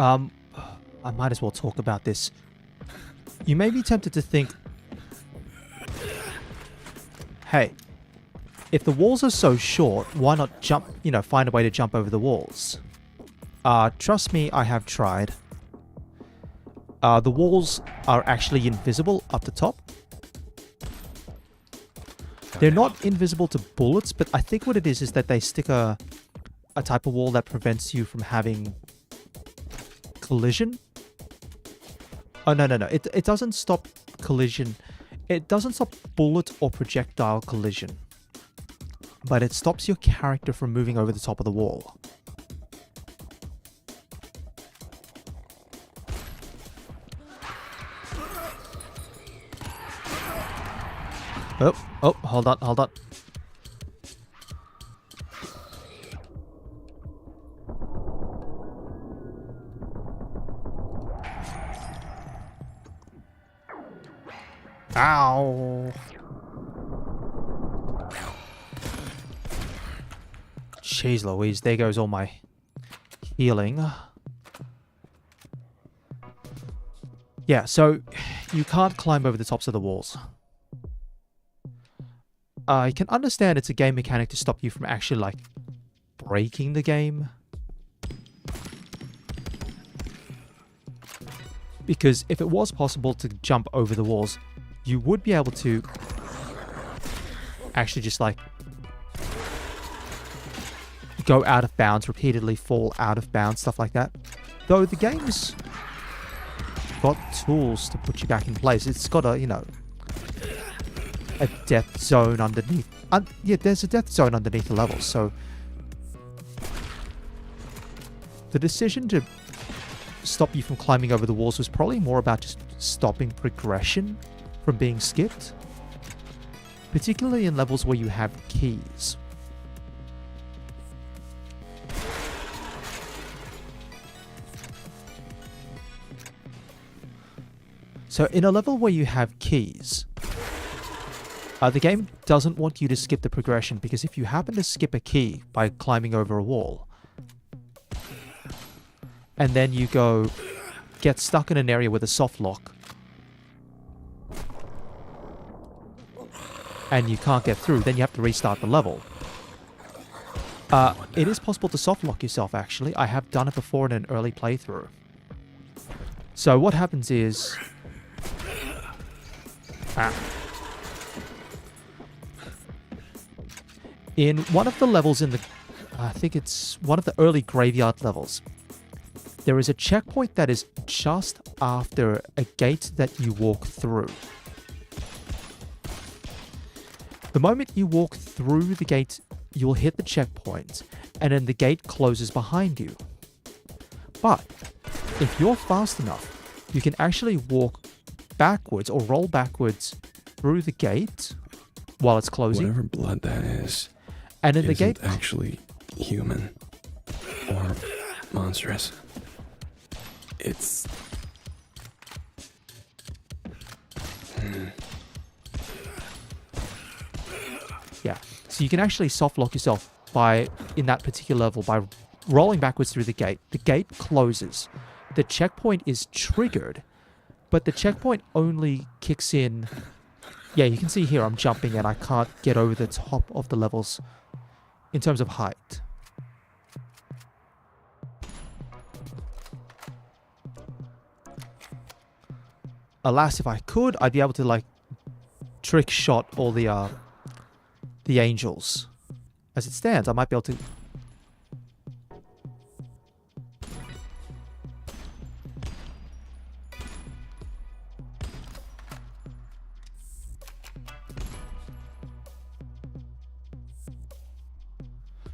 I might as well talk about this. You may be tempted to think, hey, if the walls are so short, why not jump, find a way to jump over the walls? Trust me, I have tried. The walls are actually invisible up the top. They're not invisible to bullets, but I think what it is that they stick a type of wall that prevents you from having collision. Oh, no. It doesn't stop collision. It doesn't stop bullet or projectile collision. But it stops your character from moving over the top of the wall. Oh, hold on. Ow. Jeez Louise, there goes all my healing. Yeah, so you can't climb over the tops of the walls. I can understand it's a game mechanic to stop you from actually, breaking the game. Because if it was possible to jump over the walls, you would be able to actually just, go out of bounds, repeatedly fall out of bounds, stuff like that. Though the game's got tools to put you back in place. It's got a death zone underneath. Yeah, there's a death zone underneath the levels, so the decision to stop you from climbing over the walls was probably more about just stopping progression from being skipped, particularly in levels where you have keys. So in a level where you have keys, the game doesn't want you to skip the progression, because if you happen to skip a key by climbing over a wall, and then you get stuck in an area with a soft lock, and you can't get through, then you have to restart the level. It is possible to soft lock yourself, actually. I have done it before in an early playthrough. So what happens is... in one of the levels in the... I think it's one of the early graveyard levels, there is a checkpoint that is just after a gate that you walk through. The moment you walk through the gate, you'll hit the checkpoint, and then the gate closes behind you. But if you're fast enough, you can actually walk backwards or roll backwards through the gate while it's closing. Whatever blood that is, and then the isn't gate actually human or monstrous. It's... Yeah, so you can actually soft lock yourself in that particular level by rolling backwards through the gate. The gate closes. The checkpoint is triggered, but the checkpoint only kicks in... Yeah, you can see here I'm jumping and I can't get over the top of the levels in terms of height. Alas, if I could, I'd be able to, trick shot all the angels. As it stands, I might be able to...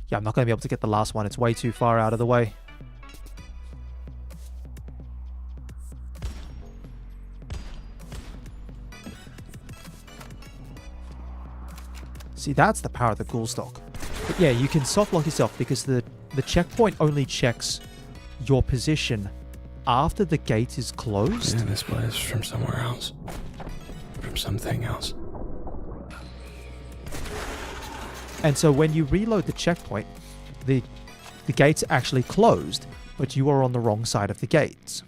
Yeah, I'm not going to be able to get the last one. It's way too far out of the way. See, that's the power of the ghoul stock. But yeah, you can soft lock yourself because the checkpoint only checks your position after the gate is closed. Yeah, this blood is from somewhere else. From something else. And so when you reload the checkpoint, the gate's actually closed, but you are on the wrong side of the gate.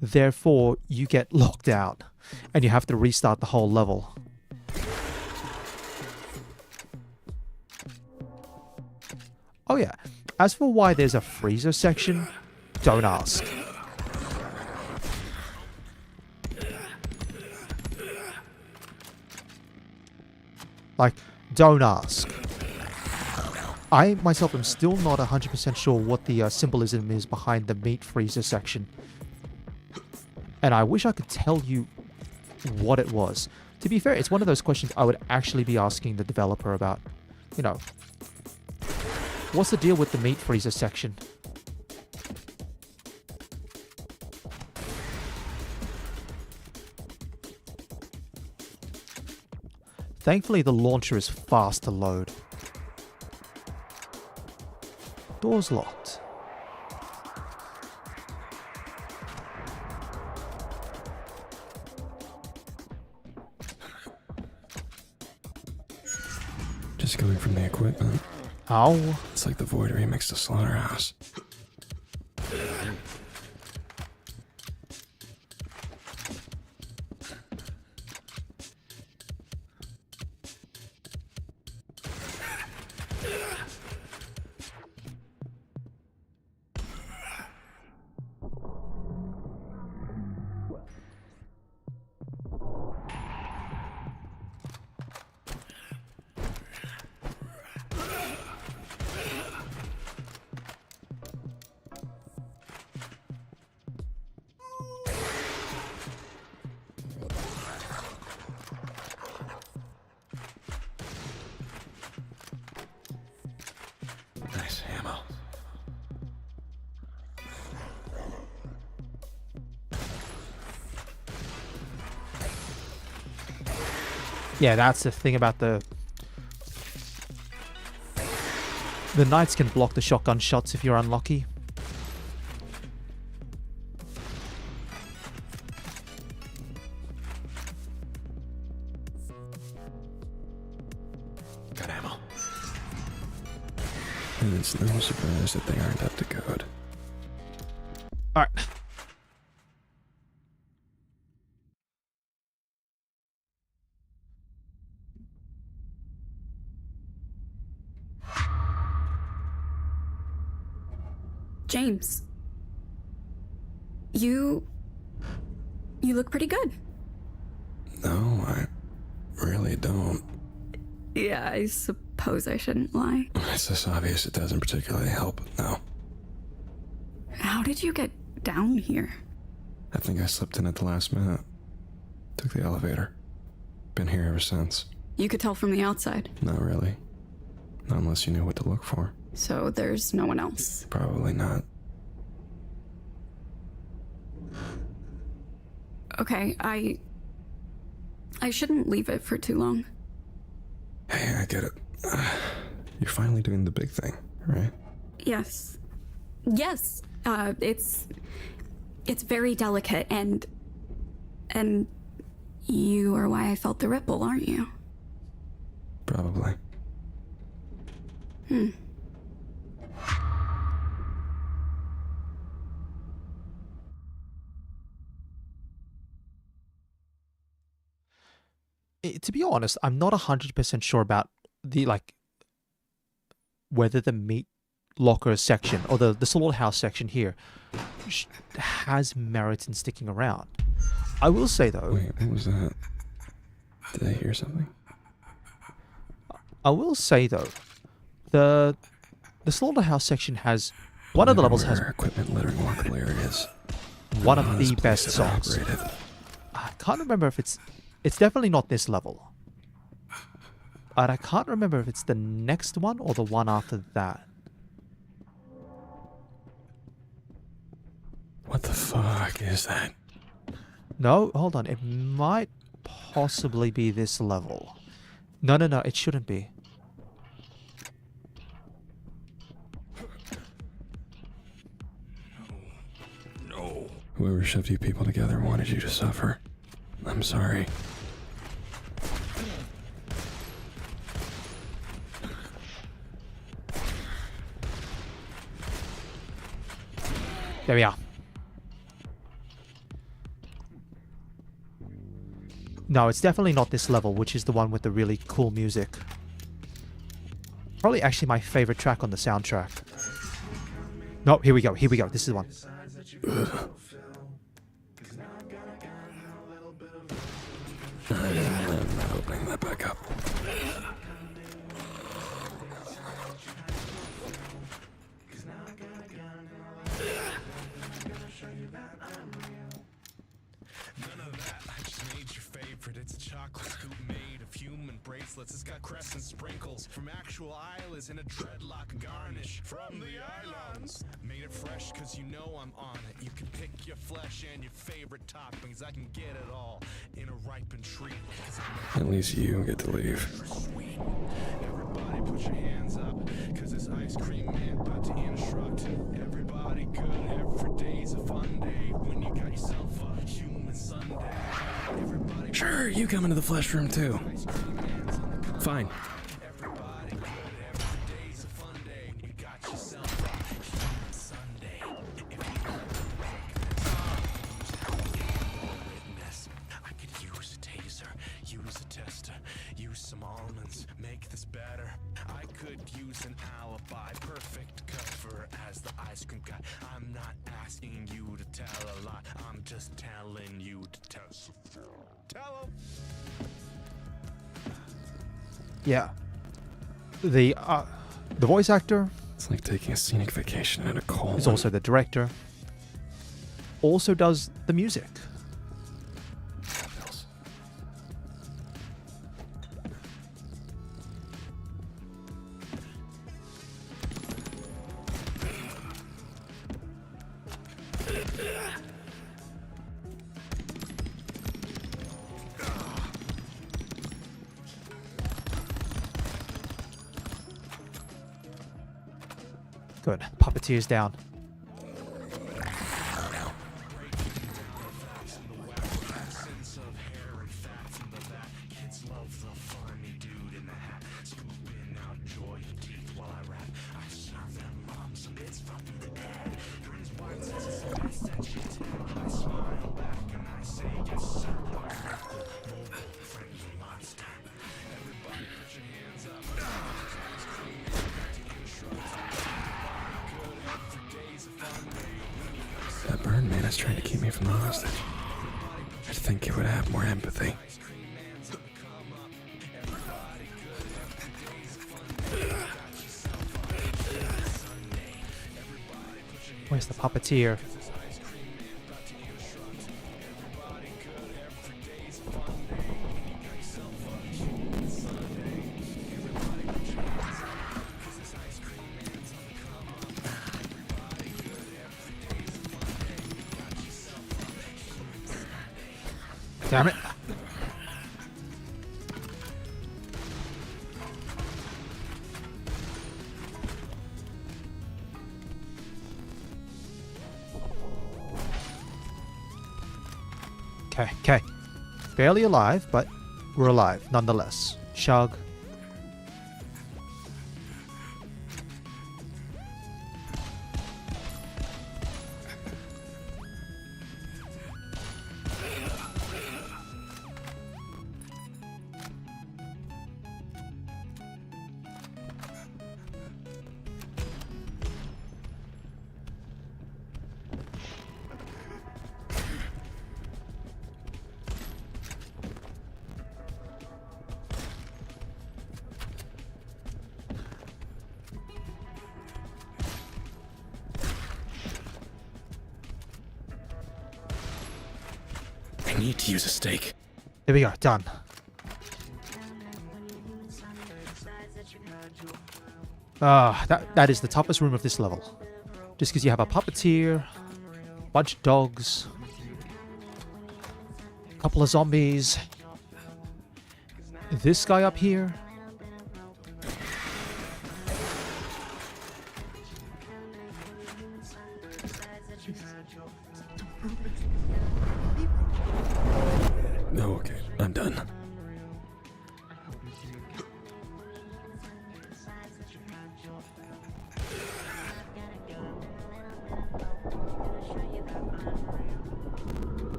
Therefore, you get locked out, and you have to restart the whole level. Oh yeah, as for why there's a freezer section, don't ask. Like, don't ask. I myself am still not 100% sure what the symbolism is behind the meat freezer section. And I wish I could tell you what it was. To be fair, it's one of those questions I would actually be asking the developer about. You know, what's the deal with the meat freezer section? Thankfully, the launcher is fast to load. Door's locked. Just coming from the equipment. Ow. It's like the Void remixed to Slaughterhouse. Nice ammo. Yeah, that's the thing about the knights can block the shotgun shots if you're unlucky. Got ammo. And it's no surprise that they aren't up to code. Alright. James. You look pretty good. No, I really don't. Yeah, I suppose I shouldn't lie. It's just obvious it doesn't particularly help, no. How did you get down here? I think I slipped in at the last minute. Took the elevator. Been here ever since. You could tell from the outside. Not really. Not unless you knew what to look for. So there's no one else. Probably not. Okay, I shouldn't leave it for too long. Hey, I get it. You're finally doing the big thing, right? Yes. Yes. It's very delicate and you are why I felt the ripple, aren't you? Probably. To be honest, I'm not 100% sure about the, like, whether the meat locker section or the slaughterhouse section here has merit in sticking around. I will say, though... Wait, what was that? Did I hear something? I will say, though, the slaughterhouse section has... One of the levels has... equipment littering walkable areas. One of the best songs. Operated. I can't remember if it's... It's definitely not this level. But I can't remember if it's the next one or the one after that. What the fuck is that? No, hold on. It might possibly be this level. No, it shouldn't be. No. Whoever shoved you people together wanted you to suffer. I'm sorry. There we are. No, it's definitely not this level, which is the one with the really cool music. Probably actually my favorite track on the soundtrack. No, here we go. Here we go. This is the one. I'm not opening that back up. None of that, I just made your favorite. It's a chocolate scoop made of human bracelets. It's got crescent sprinkles from actual eyelids and a dreadlock garnish from the islands. Made it fresh cause you know I'm on it. You can pick your flesh and your favorite toppings. I can get it all in a ripened treat. At least you get to leave. Sweet. Everybody put your hands up, cause this ice cream man about to instruct. Everybody good, every day's a fun day when you got yourself a human Sunday. Everybody Sure, you come into the flesh room too. ice cream man's on the come. Fine. Everybody good, every day's a fun day. You got yourself a human Sunday. If you don't witness, I could use a taser, use a tester, use some almonds, make this better. I could use an alibi, perfect cover as the ice cream guy. I'm not asking you to tell a lie, I'm just telling you to tell 'em. Yeah. The voice actor It's like taking a scenic vacation in a cold. is also the director. Also does the music. Good. Puppeteer's down. That bird man is trying to keep me from the hostage. I'd think it would have more empathy. Where's the puppeteer? Damn it. Okay. Barely alive, but we're alive nonetheless. Shug. I need to use a stake. There we go. Done. That is the toughest room of this level. Just because you have a puppeteer, bunch of dogs, a couple of zombies, this guy up here. Oh, okay. I'm done.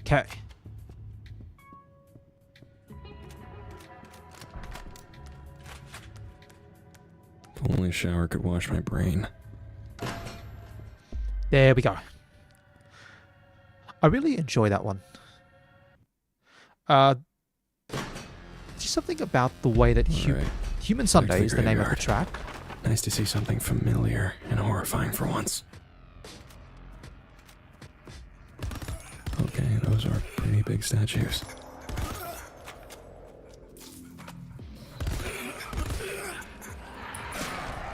Okay. If only a shower could wash my brain. There we go. I really enjoy that one. Just something about the way that Alright. Human Sunday is the name of the graveyard. track. Nice to see something familiar and horrifying for once. Okay, those are pretty big statues.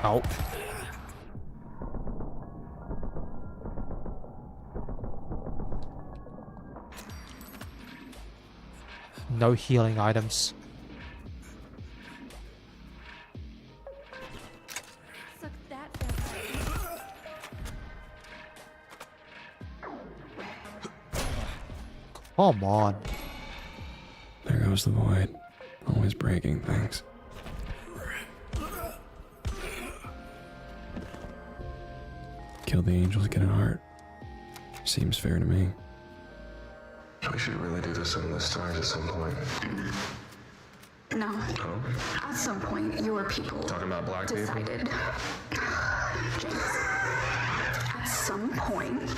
Oh. No healing items. Suck that vampire. Come on. There goes the void. Always breaking things. Kill the angels, get a heart. Seems fair to me. We should really do this in the stars at some point. No. Oh? At some point, your people Talking about black people? decided. James. At some point,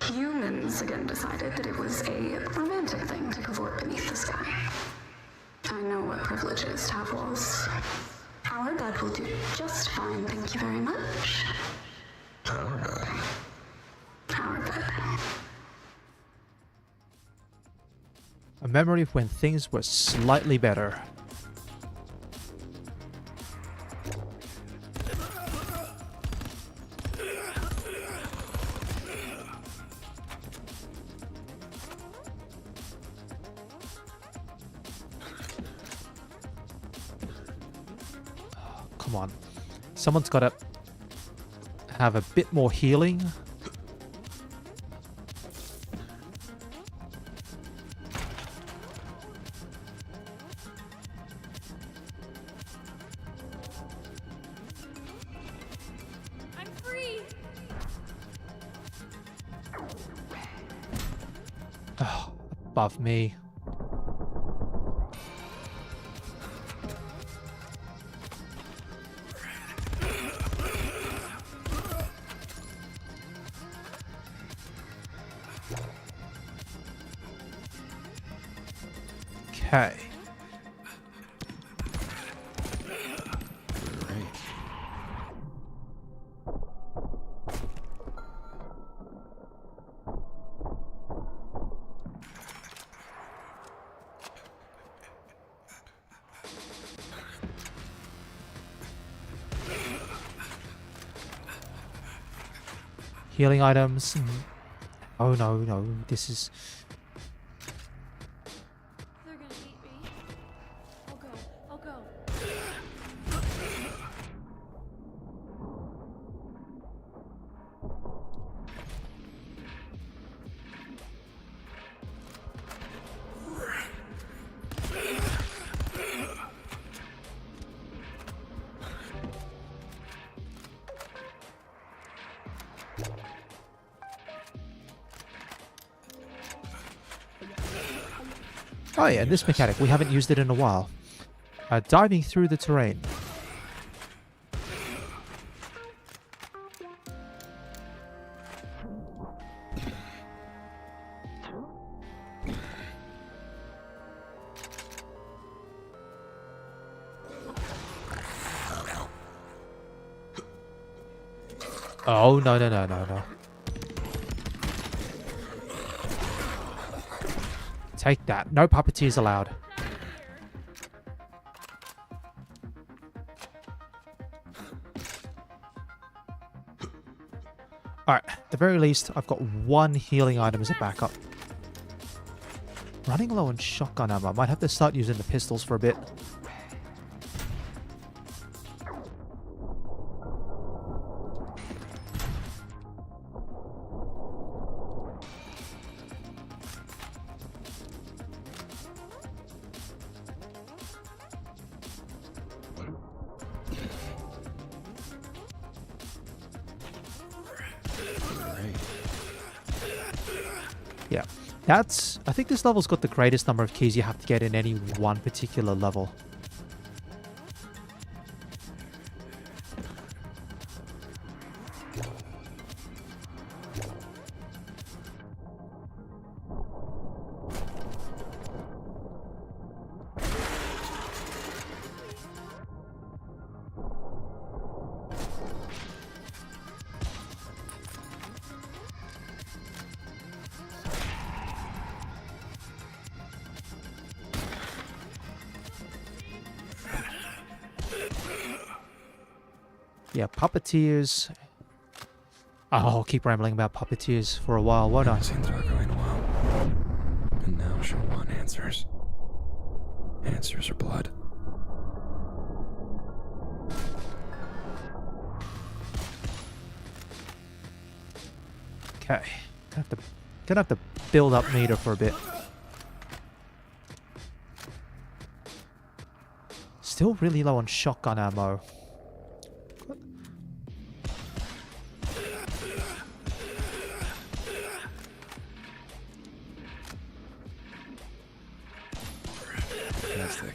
humans again decided that it was a romantic thing to cavort beneath the sky. I know what privilege it is to have walls. Our bed will do just fine, thank you very much. Our bed. Our bed. A memory of when things were slightly better. Come on. Someone's got to have a bit more healing. I'm free. Above me. Okay. Healing items. Oh no, no, this is... They're gonna eat me. I'll go. I'll go. Oh yeah, this mechanic, we haven't used it in a while. Diving through the terrain. Oh, no, no, no, no, no. Take that. No puppeteers allowed. Alright, at the very least, I've got one healing item as a backup. Running low on shotgun ammo. I might have to start using the pistols for a bit. Yeah. I think this level's got the greatest number of keys you have to get in any one particular level. Yeah, puppeteers. Oh, I'll keep rambling about puppeteers for a while, won't I? I've seen Darko in a while. And now she'll want answers. Answers or blood. Okay. Gonna have to build up meter for a bit. Still really low on shotgun ammo. Fantastic.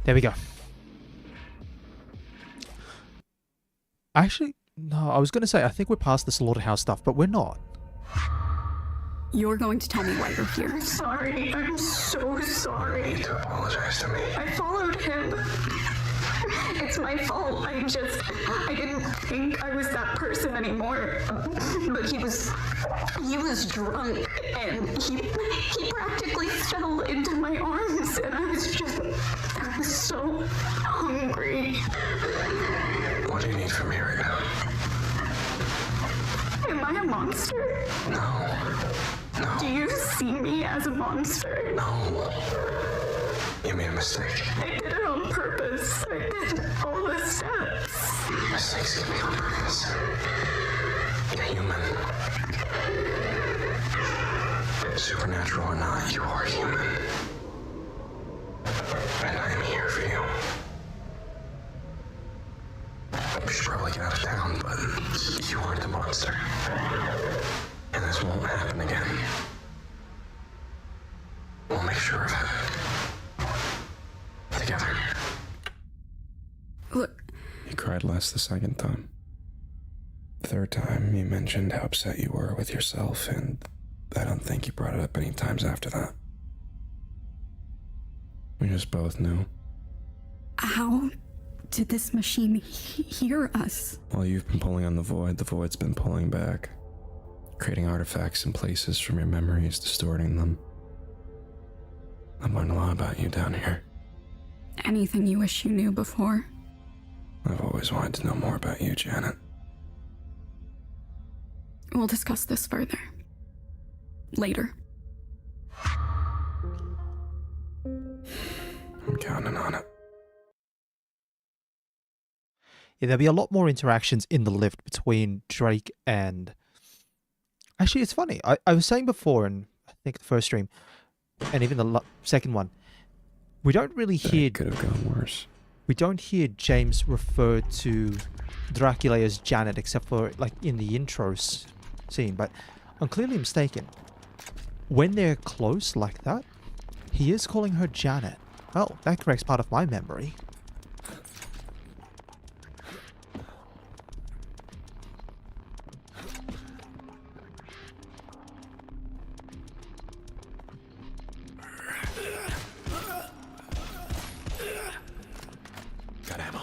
There we go. Actually, no, I was going to say, I think we're past the slaughterhouse stuff, but we're not. You're going to tell me why you're here. I'm sorry. I'm so sorry. You need to apologize to me. I followed him. It's my fault. I didn't think I was that person anymore. But he was drunk and he practically fell into my arms and I was so hungry. What do you need from me right now? Am I a monster? No. Do you see me as a monster? No. You made a mistake. I did it on purpose. I did all the steps. Mistakes can be on purpose. You're human. Supernatural or not, you are human. And I am here for you. We should probably get out of town, but you aren't a monster. And this won't happen again. We'll make sure of it. Together. Look, You cried less the second time. Third time, you mentioned how upset you were with yourself, and I don't think you brought it up any times after that. We just both knew. how did this machine hear us? While you've been pulling on the void's been pulling back, creating artifacts in places from your memories, distorting them. I've learned a lot about you down here. Anything you wish you knew before? I've always wanted to know more about you, Janet. We'll discuss this further. Later. I'm counting on it. Yeah, there'll be a lot more interactions in the lift between Drake and... Actually, it's funny. I was saying before, in I think the first stream, and even the second one, we don't really hear... That could have gone worse. We don't hear James refer to Dracula as Janet, except for, like, in the intro scene, but I'm clearly mistaken. When they're close like that, he is calling her Janet. Well, that corrects part of my memory. Got ammo.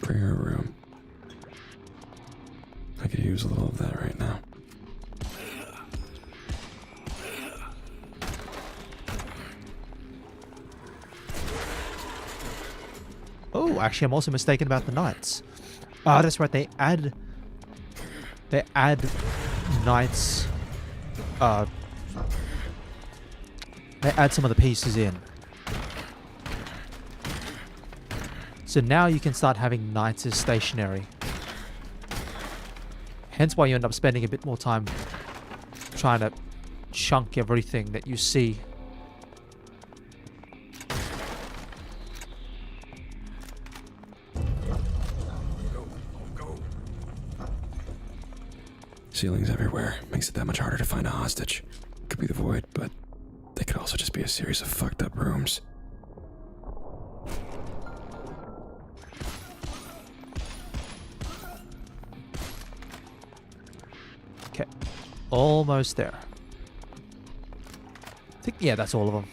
Prayer room. I could use a little of that right now. Oh, actually, I'm also mistaken about the knights. Ah, that's right. They add knights. They add some of the pieces in. So now you can start having knights as stationary. Hence why you end up spending a bit more time trying to chunk everything that you see. Ceilings everywhere. Makes it that much harder to find a hostage. Could be the void, but they could also just be a series of fucked up rooms. Okay. Almost there. I think, yeah, that's all of them.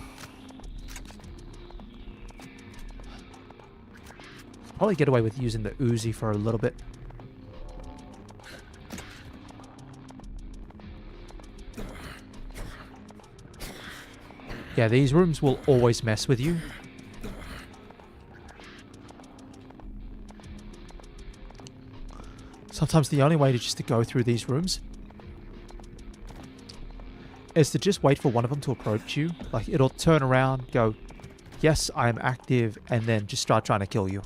Probably get away with using the Uzi for a little bit. Yeah, these rooms will always mess with you. Sometimes the only way to just to go through these rooms is to just wait for one of them to approach you. Like, it'll turn around, go, yes, I am active, and then just start trying to kill you.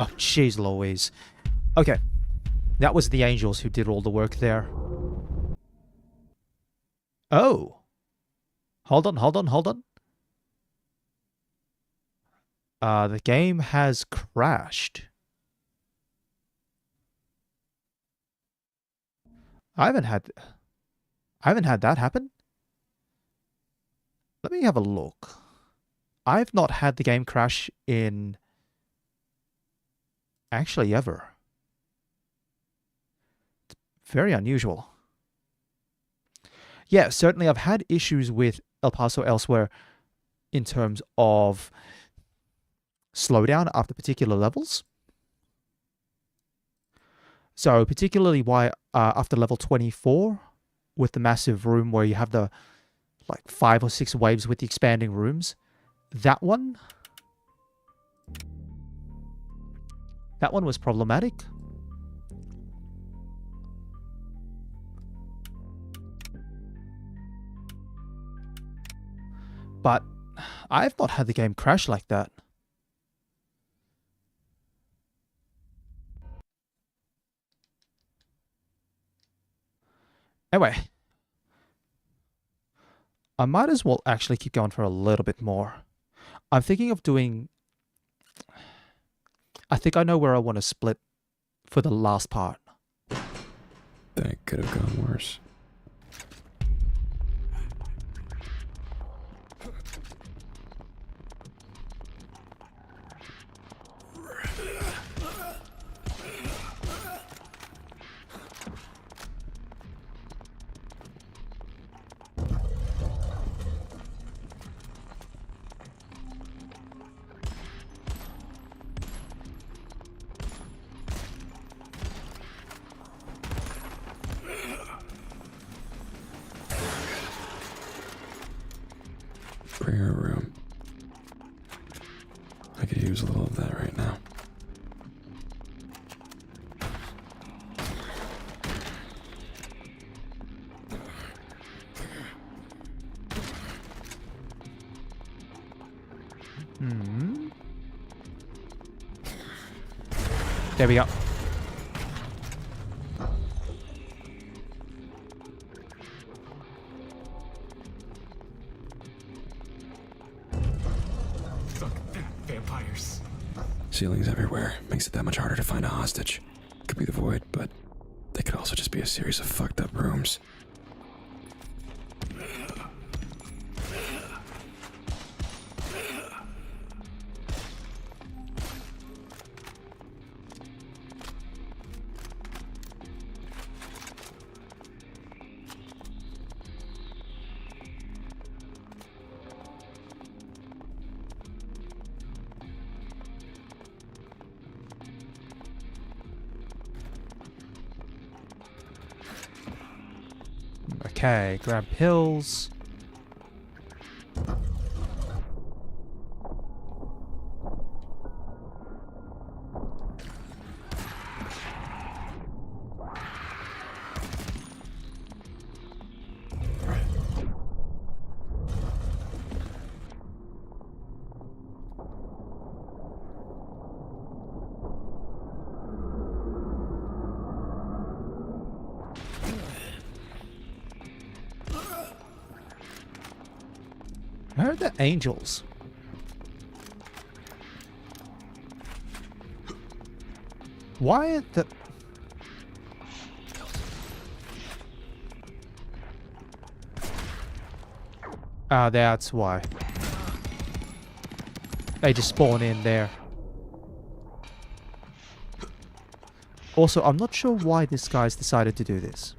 Oh, jeez Louise. Okay. That was the angels who did all the work there. Oh. Hold on. The game has crashed. I haven't had that happen. Let me have a look. I've not had the game crash in actually ever. It's very unusual. Yeah, certainly I've had issues with El Paso elsewhere in terms of slowdown after particular levels. So particularly why after level 24 with the massive room where you have the like 5 or 6 waves with the expanding rooms, that one was problematic. But I've not had the game crash like that. Anyway, I might as well actually keep going for a little bit more. I'm thinking of doing... I think I know where I want to split for the last part. That could have gone worse. Prayer room. I could use a little of that right now. There we go. Vampires. Ceilings everywhere. Makes it that much harder to find a hostage. Could be the void, but they could also just be a series of fucked up rooms. Okay, grab pills. I heard the angels. Why the... Ah, that's why. They just spawn in there. Also, I'm not sure why this guy's decided to do this.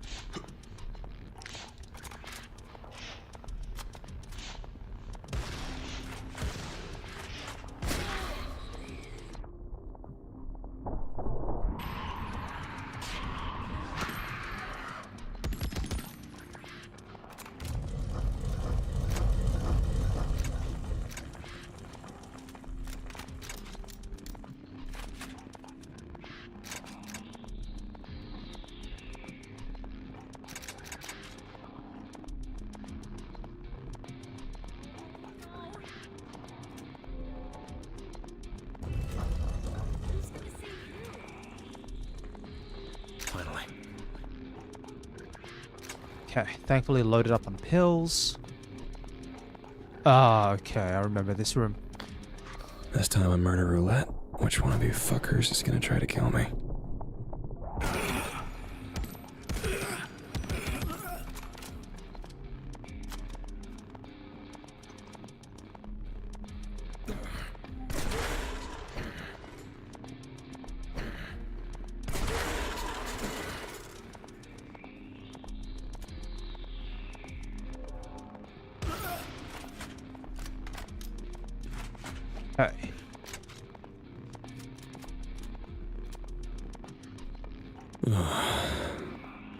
Finally. Okay, thankfully loaded up on pills. Ah, okay, I remember this room. This time on murder roulette, which one of you fuckers is gonna try to kill me? Okay.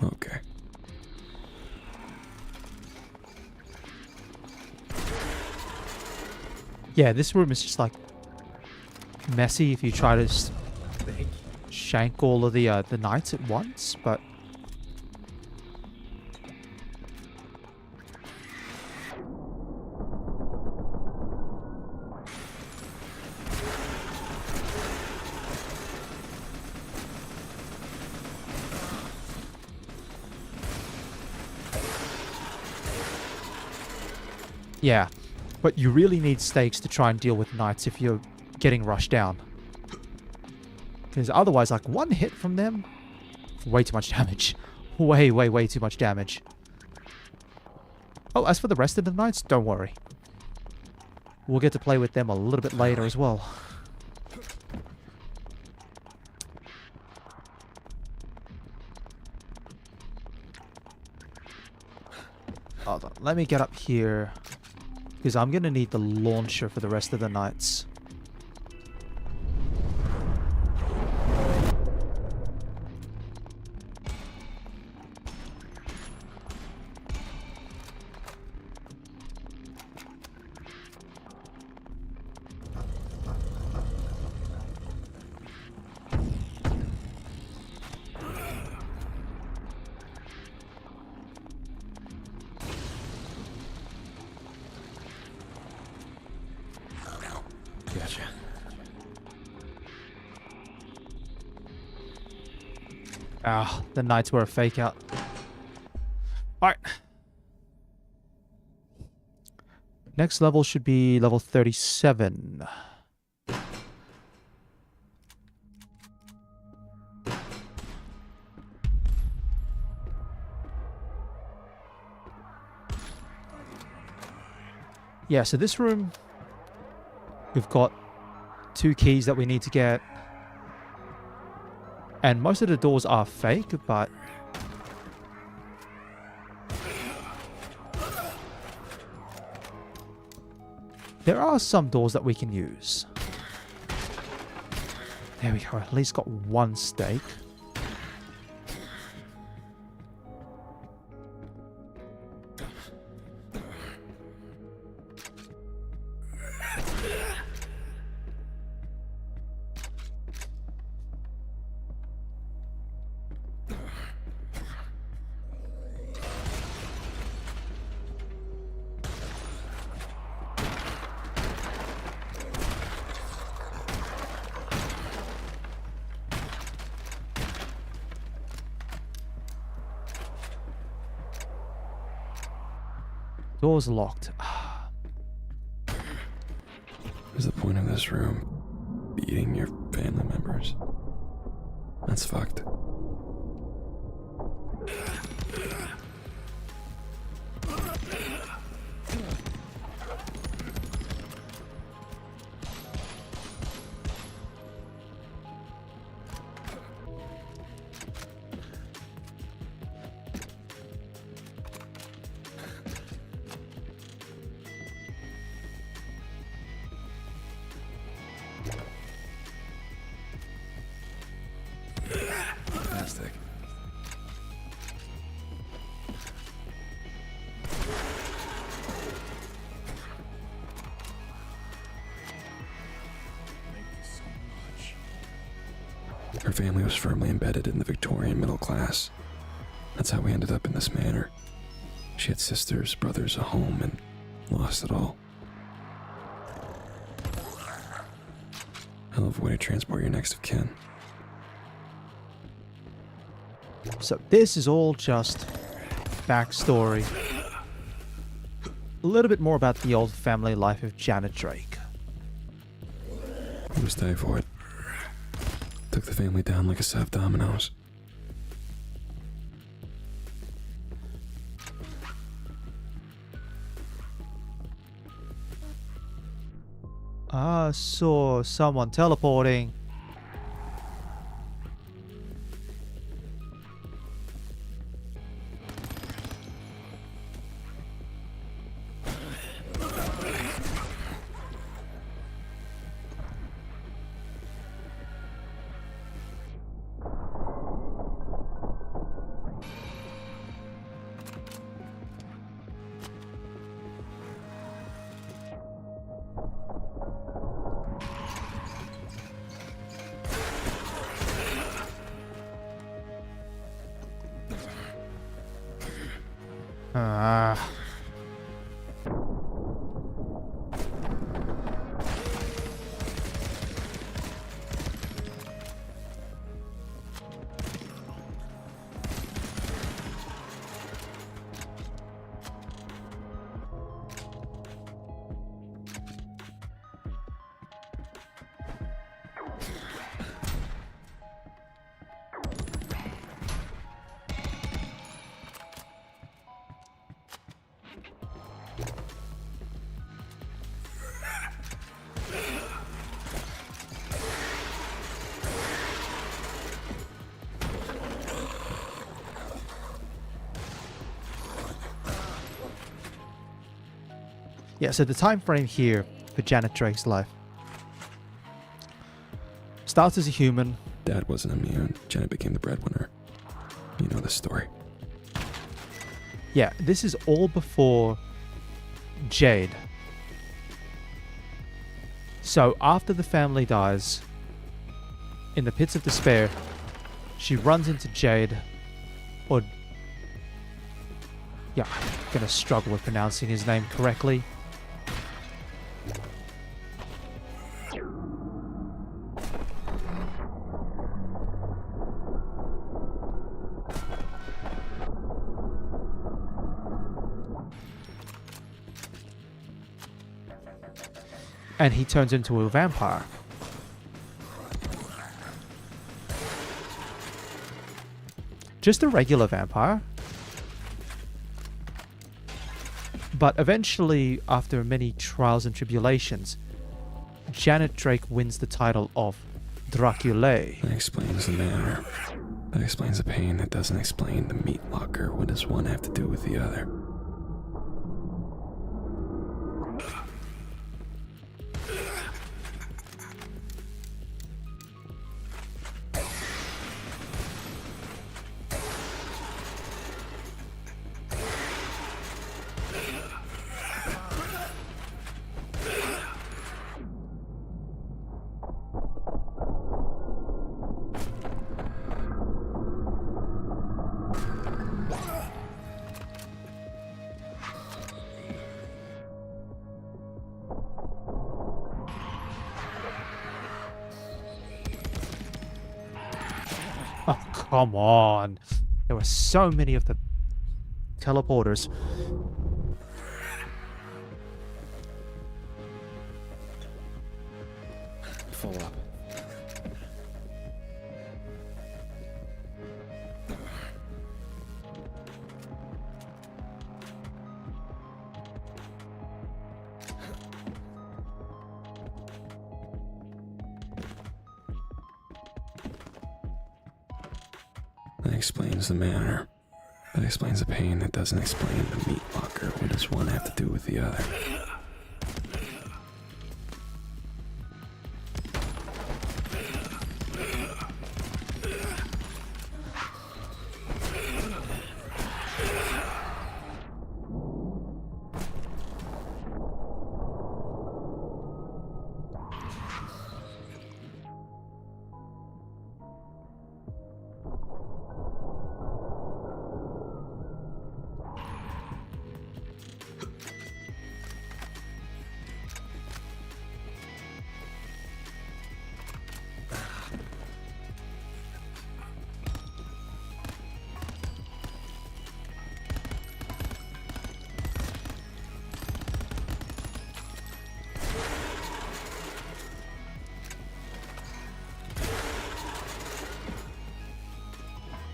Okay. Yeah, this room is just like messy if you try to shank all of the knights at once, but yeah. But you really need stakes to try and deal with knights if you're getting rushed down. Because otherwise, like, one hit from them, way too much damage. Way, way, way too much damage. Oh, as for the rest of the knights, don't worry. We'll get to play with them a little bit later as well. Hold on, let me get up here. Because I'm going to need the launcher for the rest of the knights. Gotcha. Ah, the knights were a fake out. Alright. Next level should be level 37. Yeah, so this room, we've got 2 keys that we need to get. And most of the doors are fake, but there are some doors that we can use. There we go, at least got 1 stake. Door's locked. What's the point of this room? Beating your family members? That's fucked. Fantastic. Her family was firmly embedded in the Victorian middle class. That's how we ended up in this manor. She had sisters, brothers, a home, and lost it all. I love the way to transport your next of kin. So this is all just backstory. A little bit more about the old family life of Janet Drake. It was typhoid. Took the family down like a set of dominoes. I saw someone teleporting. Ah. Yeah, so the time frame here for Janet Drake's life starts as a human. Dad wasn't immune. Janet became the breadwinner. You know the story. Yeah, this is all before Jade. So after the family dies, in the pits of despair, she runs into Jade, or... yeah, I'm gonna struggle with pronouncing his name correctly. And he turns into a vampire. Just a regular vampire. But eventually, after many trials and tribulations, Janet Drake wins the title of Draculae. That explains the manner. That explains the pain. That doesn't explain the meat locker. What does one have to do with the other? Oh, come on. There were so many of the teleporters. full up. That explains the manner. That explains the pain. That doesn't explain the meat locker. What does one have to do with the other?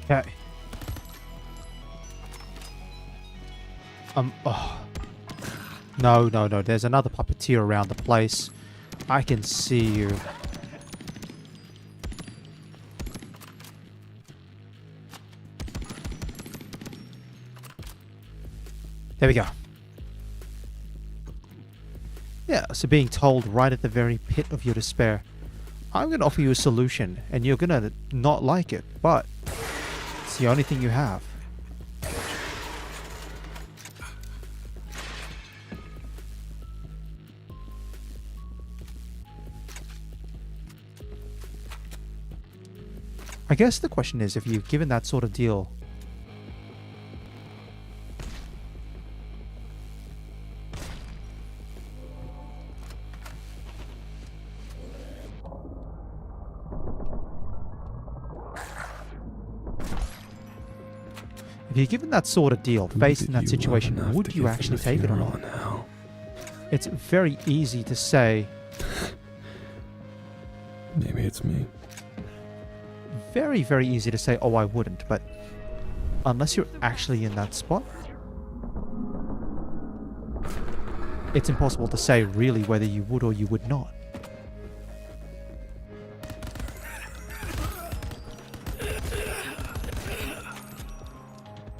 Okay. Oh. No, no, no. There's another puppeteer around the place. I can see you. There we go. Yeah, so being told right at the very pit of your despair, I'm going to offer you a solution, and you're going to not like it, but it's the only thing you have. I guess the question is, if you've given that sort of deal, faced in that situation, would you actually take it or not? Now. It's very easy to say. Maybe it's me. Very, very easy to say, oh, I wouldn't, but unless you're actually in that spot, it's impossible to say really whether you would or you would not.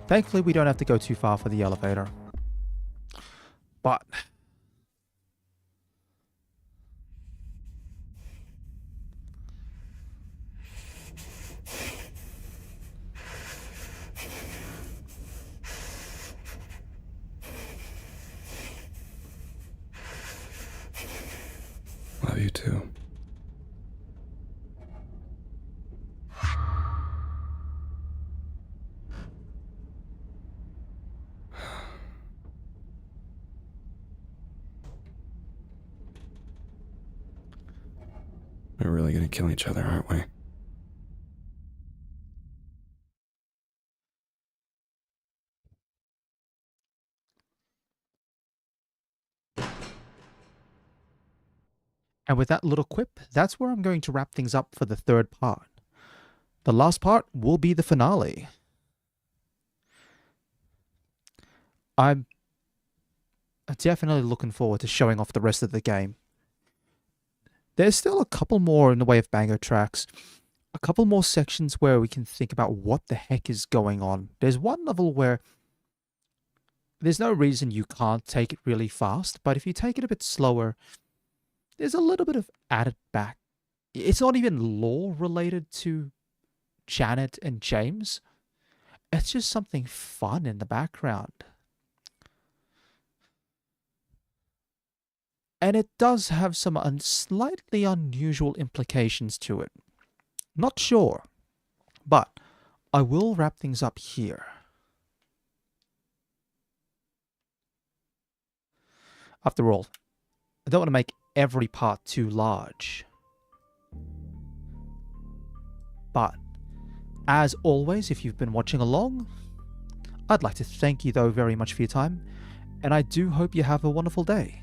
Thankfully, we don't have to go too far for the elevator. But Love you too. We're really gonna kill each other, aren't we? and with that little quip, that's where I'm going to wrap things up for the third part. The last part will be the finale. I'm definitely looking forward to showing off the rest of the game. There's still a couple more in the way of banger tracks. A couple more sections where we can think about what the heck is going on. There's one level where there's no reason you can't take it really fast, but if you take it a bit slower, there's a little bit of added back. It's not even lore related to Janet and James. It's just something fun in the background. And it does have some slightly unusual implications to it. Not sure, but I will wrap things up here. After all, I don't want to make every part too large. But, as always, if you've been watching along, I'd like to thank you though very much for your time, and I do hope you have a wonderful day.